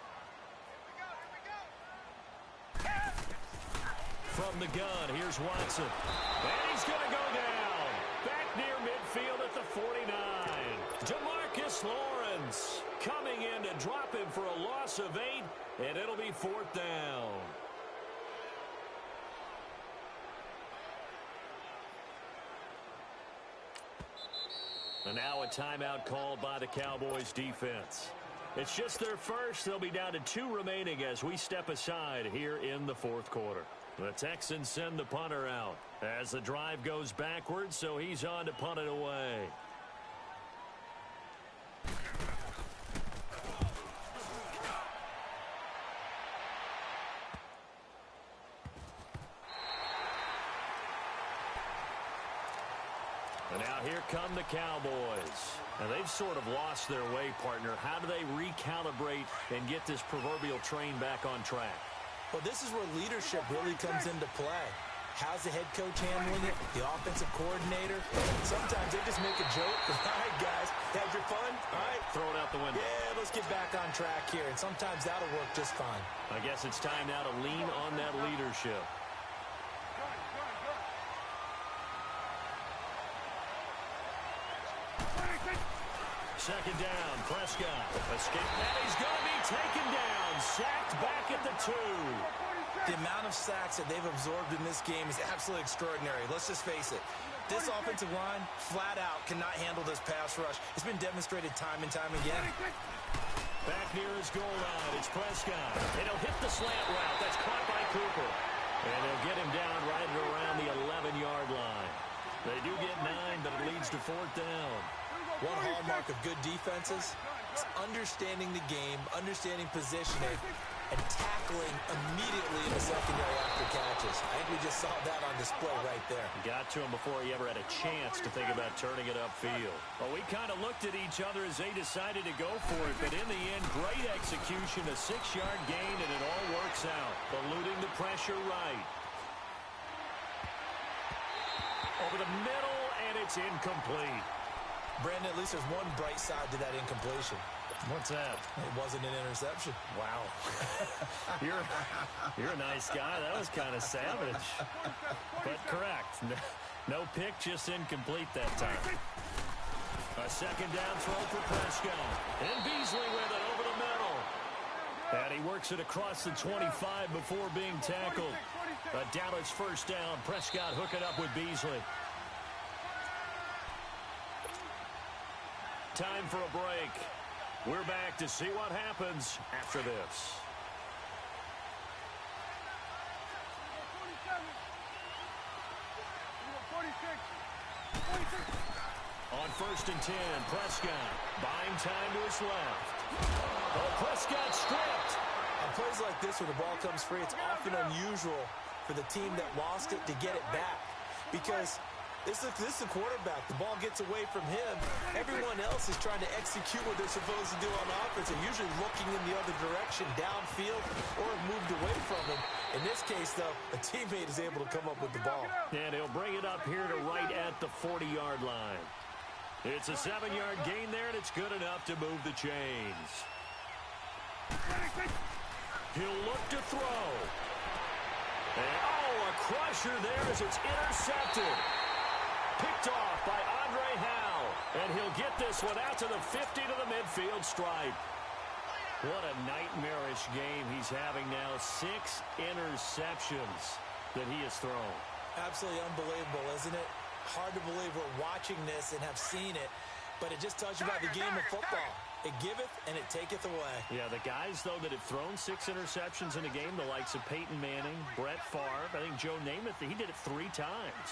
From the gun, here's Watson. And he's going to go down. Back near midfield at the 49. DeMarcus Lawrence coming in to drop him for a loss of 8, and it'll be fourth down. And now a timeout called by the Cowboys defense. It's just their first. They'll be down to 2 remaining as we step aside here in the fourth quarter. The Texans send the punter out as the drive goes backwards, so he's on to punt it away. And now here come the Cowboys. And they've sort of lost their way, partner. How do they recalibrate and get this proverbial train back on track? Well, this is where leadership really comes into play. How's the head coach handling it? The offensive coordinator? Sometimes they just make a joke. All right, guys, had your fun? All right. Throw it out the window. Yeah, let's get back on track here. And sometimes that'll work just fine. I guess it's time now to lean on that leadership. Second down, Prescott. Escape, and he's going to be taken down. Sacked back at the 2. The amount of sacks that they've absorbed in this game is absolutely extraordinary. Let's just face it. This offensive line, flat out, cannot handle this pass rush. It's been demonstrated time and time again. Back near his goal line, it's Prescott. And he'll hit the slant route. That's caught by Cooper. And they'll get him down right around the 11-yard line. They do get 9, but it leads to fourth down. One hallmark of good defenses is understanding the game, understanding positioning, and tackling immediately in the secondary after catches. I think we just saw that on display right there. Got to him before he ever had a chance to think about turning it upfield. Well, we kind of looked at each other as they decided to go for it, but in the end, great execution, a 6-yard gain, and it all works out. Eluding the pressure right. Over the middle, and it's incomplete. Brandon, at least there's one bright side to that incompletion. What's that? It wasn't an interception. Wow. You're a nice guy. That was kind of savage. But correct. No pick, just incomplete that time. A second down throw for Prescott. And Beasley with it over the middle. He works it across the 25 before being tackled. A Dallas first down. Prescott hooking up with Beasley. Time for a break. We're back to see what happens after this. On 1st and 10, Prescott buying time to his left. Oh, Prescott stripped. On plays like this where the ball comes free, it's often unusual for the team that lost it to get it back, because this is the quarterback. The ball gets away from him. Everyone else is trying to execute what they're supposed to do on offense. They're usually looking in the other direction, downfield, or have moved away from him. In this case, though, a teammate is able to come up with the ball. And he'll bring it up here to right at the 40-yard line. It's a 7-yard gain there, and it's good enough to move the chains. He'll look to throw. And, oh, a crusher there as it's intercepted. Picked off by Andre Howe. And he'll get this one out to the 50 to the midfield stripe. What a nightmarish game he's having now. 6 interceptions that he has thrown. Absolutely unbelievable, isn't it? Hard to believe we're watching this and have seen it, but it just tells you about the game of football. It giveth and it taketh away. Yeah, the guys, though, that have thrown 6 interceptions in a game, the likes of Peyton Manning, Brett Favre, I think Joe Namath, he did it 3 times.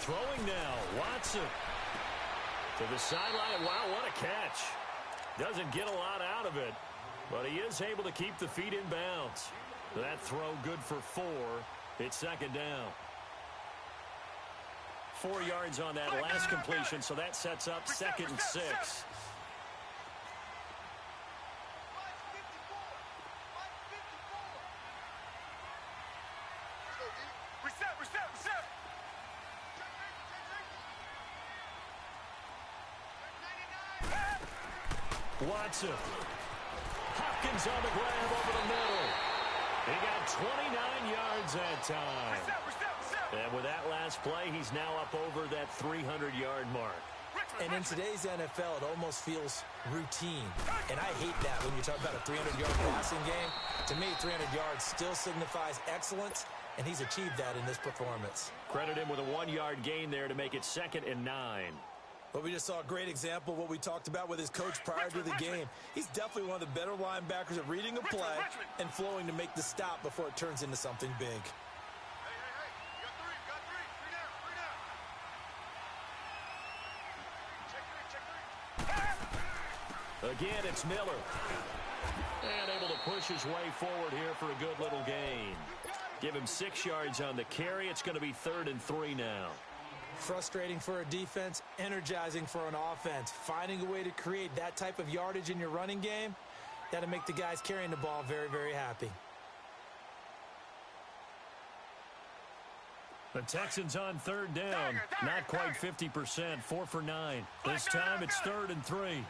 Throwing now, Watson. To the sideline. Wow, what a catch. Doesn't get a lot out of it, but he is able to keep the feet in bounds. That throw good for 4. It's 2nd down. 4 yards on that last completion, so that sets up 2nd and 6. Watson. Hopkins on the grab over the middle. He got 29 yards that time. And with that last play, he's now up over that 300-yard mark. And in today's NFL, it almost feels routine. And I hate that when you talk about a 300-yard passing game. To me, 300 yards still signifies excellence, and he's achieved that in this performance. Credit him with a 1-yard gain there to make it 2nd and 9. But we just saw a great example of what we talked about with his coach prior to the game. He's definitely one of the better linebackers at reading a play and flowing to make the stop before it turns into something big. Again, it's Miller. And able to push his way forward here for a good little gain. Give him 6 yards on the carry. It's going to be 3rd and 3 now. Frustrating for a defense, energizing for an offense. Finding a way to create that type of yardage in your running game, that'll make the guys carrying the ball very, very happy. The Texans on 3rd down. Not quite 50%. 4 for 9. This time it's 3rd and 3.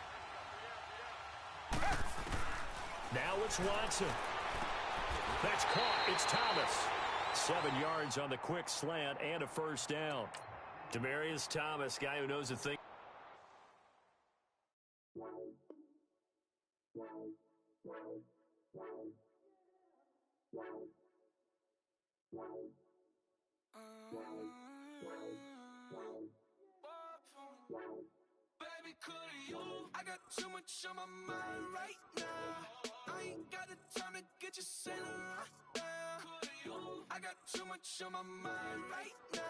Now it's Watson. That's caught. It's Thomas. 7 yards on the quick slant and a first down. Demaryius Thomas, guy who knows the thing. Baby, could you? I got too much on my mind right now. I ain't got the time to get you sailing right now. Could you? I got too much on my mind right now.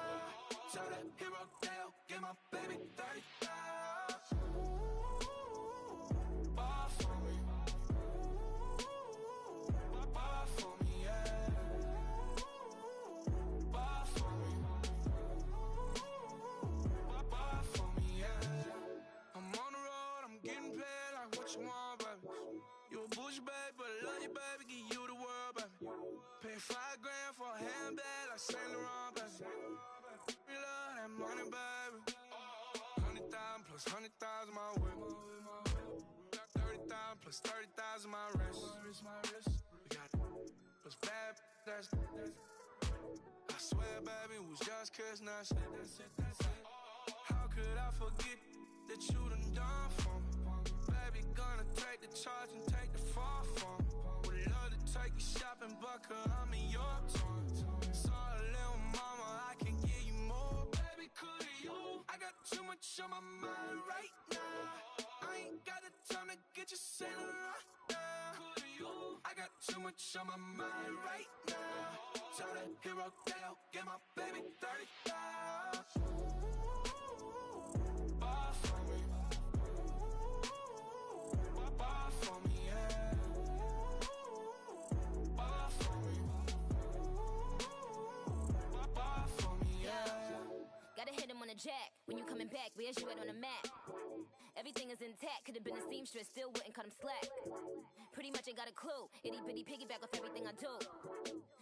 Tell that hero Dale, get my baby 30,000. Bar for me. Bar for me, yeah. Bar for me. Bar for me, yeah. I'm on the road, I'm getting paid like what you want, baby. You a bougie, baby, but I love you, baby. Give you the world, baby. Pay $5 grand for a handbag like Saint Laurent, baby. We love that money, baby. 100,000 plus 100,000 my whip. 30,000 plus 30,000 my wrist. We got those bad, that's. I swear, baby, it was just kiss, that's it. How could I forget that you done for me? Baby, gonna take the charge and take the and buckle, I'm in your town. Sorry, little mama, I can give you more. Baby, could you? I got too much on my mind right now. I ain't got the time to get you sailing right now. Could you? I got too much on my mind right now. Tell the hero that I'll get my baby 30,000. Buy for me. Buy for me, yeah. Buy for me. Buy for me, yeah. Gotta hit him on the jack. When you coming back, where's you at on the map? Everything is intact. Could've been a seamstress, still wouldn't cut him slack. Pretty much ain't got a clue. Itty bitty piggyback off everything I do.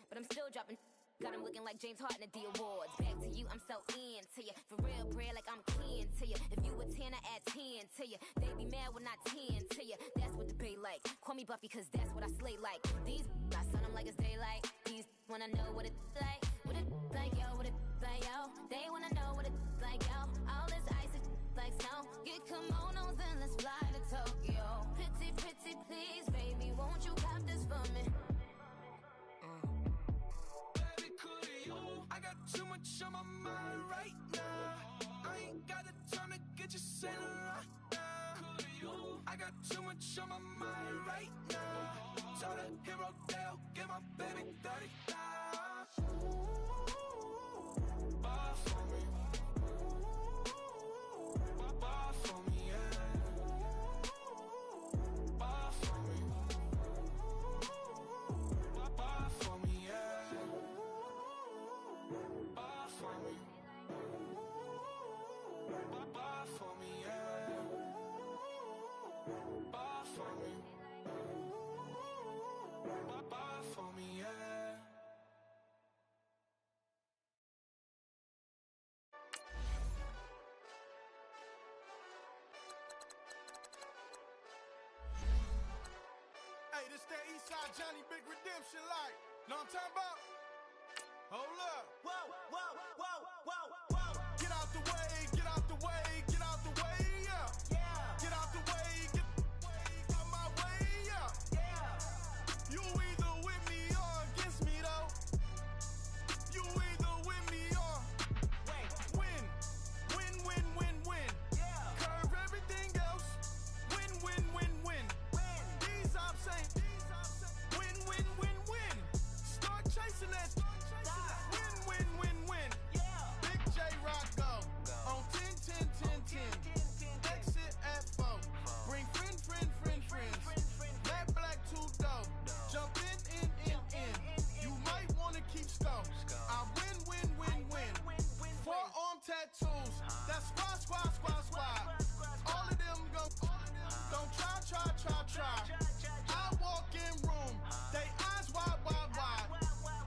But I'm still dropping. Got him looking like James Harden at the awards. Back to you, I'm so into you. For real, bread, like I'm keen to you. If you a 10, I add 10 to you. They be mad when I 10 to you. That's what the bay like. Call me Buffy, cause that's what I slay like. These, I sun them like it's daylight. These, wanna know what it's like. What it like, yo, what it like, yo. They wanna know what it's like, yo. All this ice is like snow. Get kimonos and let's fly to Tokyo. Pretty, pretty, please, baby, won't you cop this for me? I got too much on my mind right now. I ain't got the time to get you sailing right now. I got too much on my mind right now. Tell the hero that I'll get my baby 30,000. Buy for me. Buy for me, yeah. Buy for me. Buy for me, yeah. Buy for me. Buy for me, yeah. Buy for me. Buy for me, yeah. Hey, this that Eastside Johnny Big Redemption like. Know what I'm talking about? Hold up. Whoa, whoa, whoa, whoa, whoa. Get out the way, get out the way, get out the way, yeah. Yeah, Get out the way, get out my way, yeah. yeah. You either with me or against me, though. You either with me or Wait, win. Win, win, win, win. yeah. Curve everything else. Win, win, win, win. Win. These I'm saying. Win, win, win, win. Start chasing that. Win, win, win, win. Yeah. Big J Rock go. On 10, 10, 10, 10. Exit at 4. Bring friend, friend, friend, friends. Black, black, two dope. Jump in. You might want to keep score. I win, win, win, win. Forearm tattoos. That's squad, squad, squad, squad. All of them go. Don't try. I walk in room. They eyes wide, wide, wide.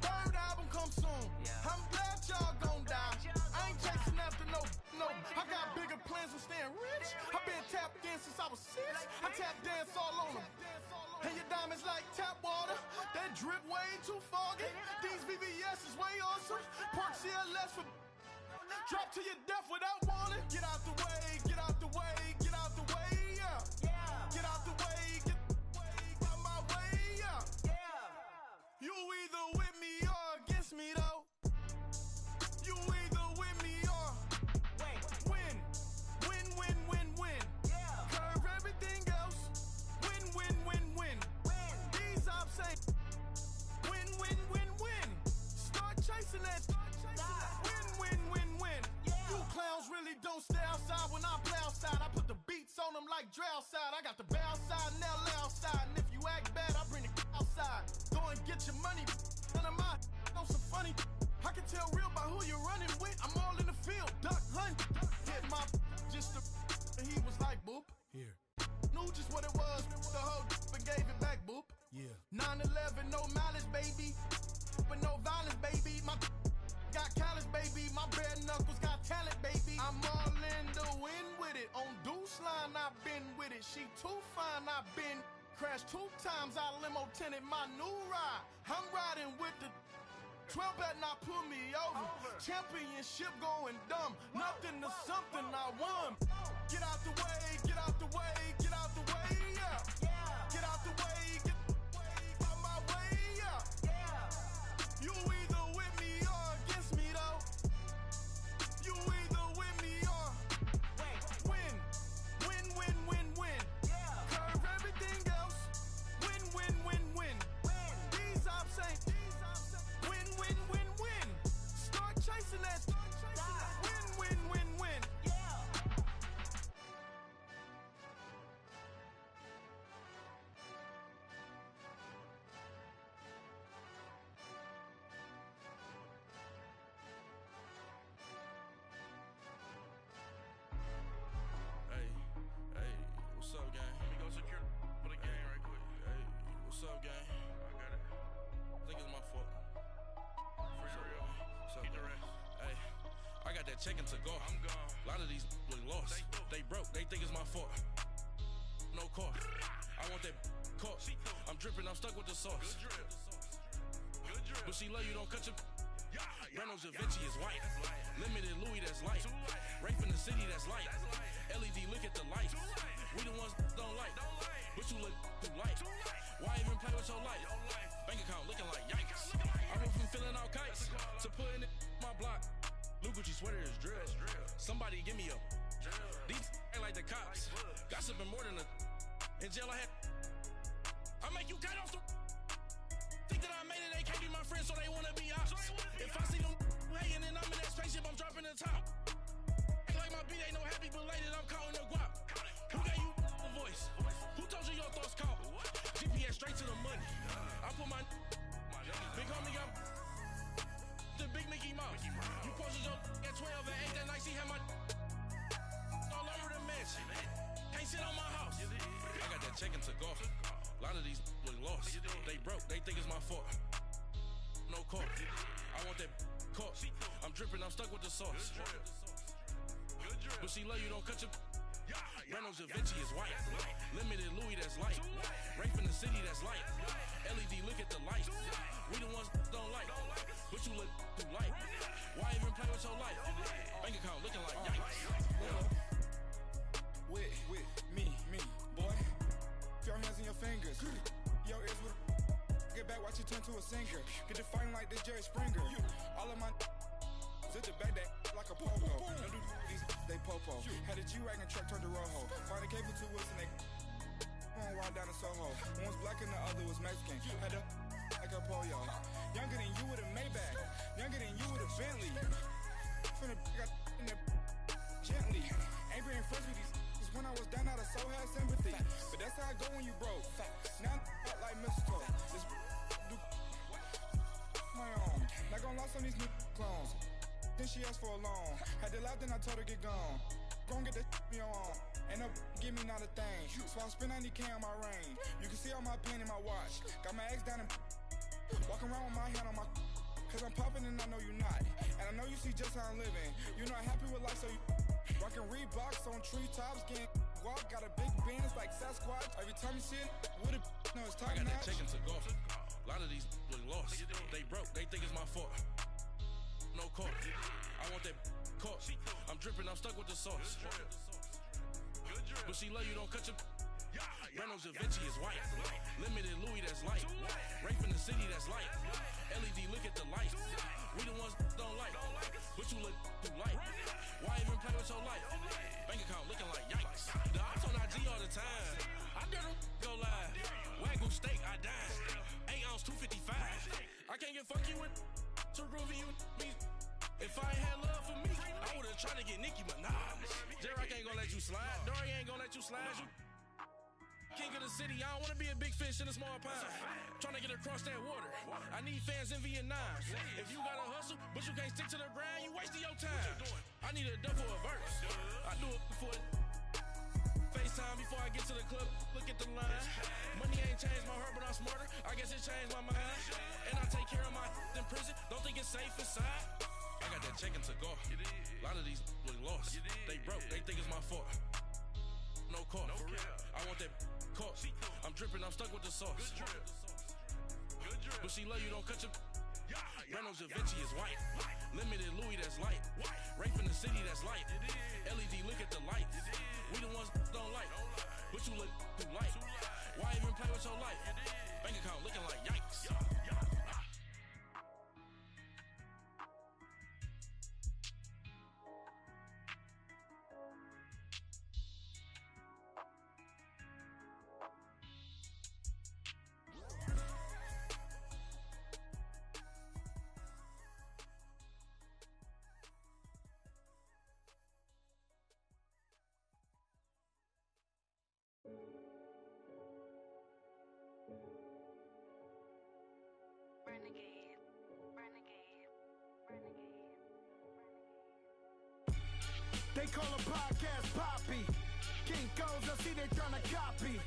Third album come soon. I'm glad y'all gon' die. I ain't chasing after no. I got bigger plans than staying rich. I been tapped in since I was 6. I tap dance all on them. And your diamonds like tap water. That drip way too foggy. These VVS is way awesome. Park CLS for drop to your death without warning. Get out the way, get out the way, get out the way, yeah. Yeah, Get out the way, get out my way, yeah. yeah. You either with me or against me, though. You either with me or Wait, win. Win, win, win, win. yeah. Curve everything else. Win, win, win, win. Win. These I'm saying. Win, win, win, win. Start chasing that. Win, win, win, win. Yeah. You clowns really don't stay outside when I play outside. I put the beats on them like Dre outside. I got the bow side and LA outside. And if you act bad, I bring the outside. Go and get your money. None of my know some funny. I can tell real by who you're running with. I'm all in the field. Duck hunt. Hit my just to he was like boop. Here. Knew just what it was. The whole and gave it back, boop. Yeah. 9/11, no malice, baby. But no violence, baby. My got callous, baby. My bare knuckles got talent, baby. I'm all in the wind with it. On Deuce line, I've been with it. She too fine, I've been crashed 2 times. I limo tinted my new ride. I'm riding with the 12 better not pull me over. Championship going dumb. Nothing to something I won. Get out the way, get out the way, get out the way, yeah. Yeah, Get out the way, get out my way, yeah. yeah. that check and took off. I'm gone. A lot of these look lost. They broke, they think it's my fault. No cost. I want that cost. I'm dripping, I'm stuck with the sauce. Good drip. But she love you, don't cut your. Reynolds Da Vinci is white. Limited Louis, that's light. Rape in the city, that's light. LED, look at the lights. We the ones don't like. But you look too light. Why even play with your life? Bank account looking like yikes. I went from filling out kites to putting it in my block. Blue Gucci sweater is drill. Somebody give me a. These ain't like the cops. Gossiping more than a. In jail I had. I make you cut off the. Think that I made it, they can't be my friends, so they wanna be ops. If I see them hanging and I'm in that spaceship, I'm dropping the top. Ain't like my beat ain't no happy belated, I'm counting the guap. Who gave you a voice? Who told you your thoughts count? GPS straight to the money. I put my big homie got the big Mickey Mouse. You posted your at 12 and 8 that night, she had my all over the mansion. Can't sit on my house. I got that check and took off. A lot of these look lost. They broke, they think it's my fault. No cost. I want that cost. I'm dripping, I'm stuck with the sauce. But she love you, don't cut your. Reynolds Da Vinci is white. Limited Louis, that's light. Rape in the city, that's light. LED, look at the lights. We the ones don't like. But you look too light. Why even play with your life? Bank account looking like yikes. With me, boy. Your hands in your fingers. Your ears with get back, watch you turn to a singer. Get it fighting like this Jerry Springer. All of my sit the back that like a pogo. Don't do these, they popo. Had a G-Wagon truck turned to Rojo. Find a cable 2 wheels and they on wild down in Soho. One was black and the other was Mexican. Had a like a pollo. Younger than you with a Maybach. Younger than you with a Bentley. Finna got in the gently. Ain't being friends with these. When I was down out of soul had sympathy. But that's how I go when you broke. Now I'm like mistletoe. This do my own. Not gonna lost on these new clones. Then she asked for a loan. Had to laugh, then I told her get gone. Gon' get that me on. Ain't no give me not a thing. So I spend 90K on my range. You can see all my pain in my watch. Got my ex down and walking around with my hand on my. Cause I'm popping and I know you not. And I know you see just how I'm living. You're not happy with life, so you rockin' Reeboks on treetops, getting walk, got a big Benz like Sasquatch. Every time you see it, with a no, it's top I got notch. that check and took off. A lot of these look lost. They broke, they think it's my fault. No cost. I want that cost. I'm dripping, I'm stuck with the sauce. But she love you, don't cut your. Reynolds Da Vinci is white. Limited Louis, that's light. Rape in the city, that's light. LED, look at the lights. We the ones don't like. But you look too light. Why even play with your life? Bank account looking like yikes. The ops on IG all the time. I dare them go live. Wagyu steak, I died. 8 ounce, 255. I can't get fuck you with too groovy you me. If I ain't had love for me, I would've tried to get Nicki Minaj. J-Rock ain't gonna let you slide. Dory ain't gonna let you slide. You king of the city, I don't wanna be a big fish in a small pond. Trying to get across that water. I need fans in Vietnam. If you gotta hustle, but you can't stick to the grind, you wasting your time. I need a dub for a verse. I do it for FaceTime before I get to the club. Look at the line. Money ain't changed my heart, but I'm smarter. I guess it changed my mind. And I take care of my in prison. Don't think it's safe inside. I got that check and took off. A lot of these look lost. They broke, they think it's my fault. No cost. I want that cost. I'm dripping, I'm stuck with the sauce. But she love you, don't cut your. Reynolds Da Vinci is white. Limited Louis, that's light. Rape in the city, that's light. LED, look at the lights. We the ones don't like. But you look too light. Why even play with your life? Bank account looking like yikes. They call a podcast Poppy. Kinkos, I see they tryna copy.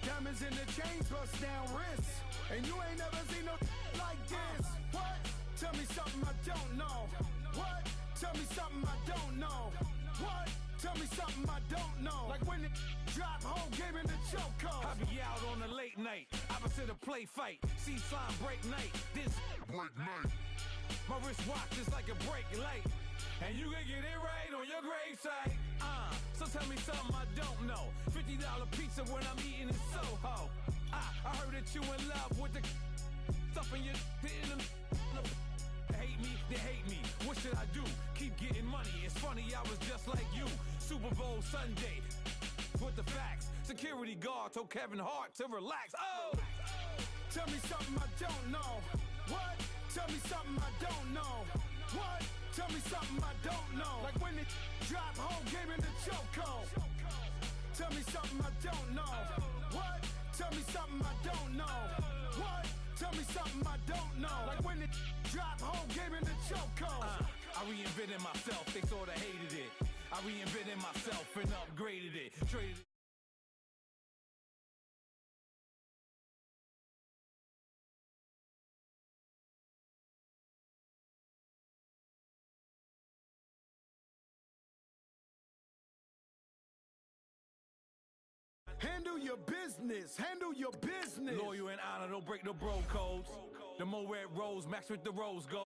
Diamonds in the chains, bust down wrists. And you ain't never seen no like this. What? Tell me something I don't know. What? Tell me something I don't know. What? Tell me something I don't know. Like when it drop, whole game in the chokehold. I be out on a late night, opposite a play fight. See slime break night, this break night. My wristwatch is like a break light, and you can get it right on your gravesite. So tell me something I don't know. $50 pizza when I'm eating in Soho. I heard that you in love with the stuff in your hitting them. Hate me, they hate me. What should I do? Keep getting money. It's funny, I was just like you. Super Bowl Sunday with the facts. Security guard told Kevin Hart to relax. Oh! Tell me something I don't know. What? Tell me something I don't know. What? Tell me something I don't know. Like when it drop, whole game in the chokehold. Tell me something I don't know. What? Tell me something I don't know. What? Tell me something I don't know. Like when it drop, whole game in the chokehold. I reinvented myself, they sorta hated it. I reinvented myself and upgraded it. Traded it. Handle your business. Handle your business. Loyal and honor, don't break no bro codes. The more red rose, max with the rose gold.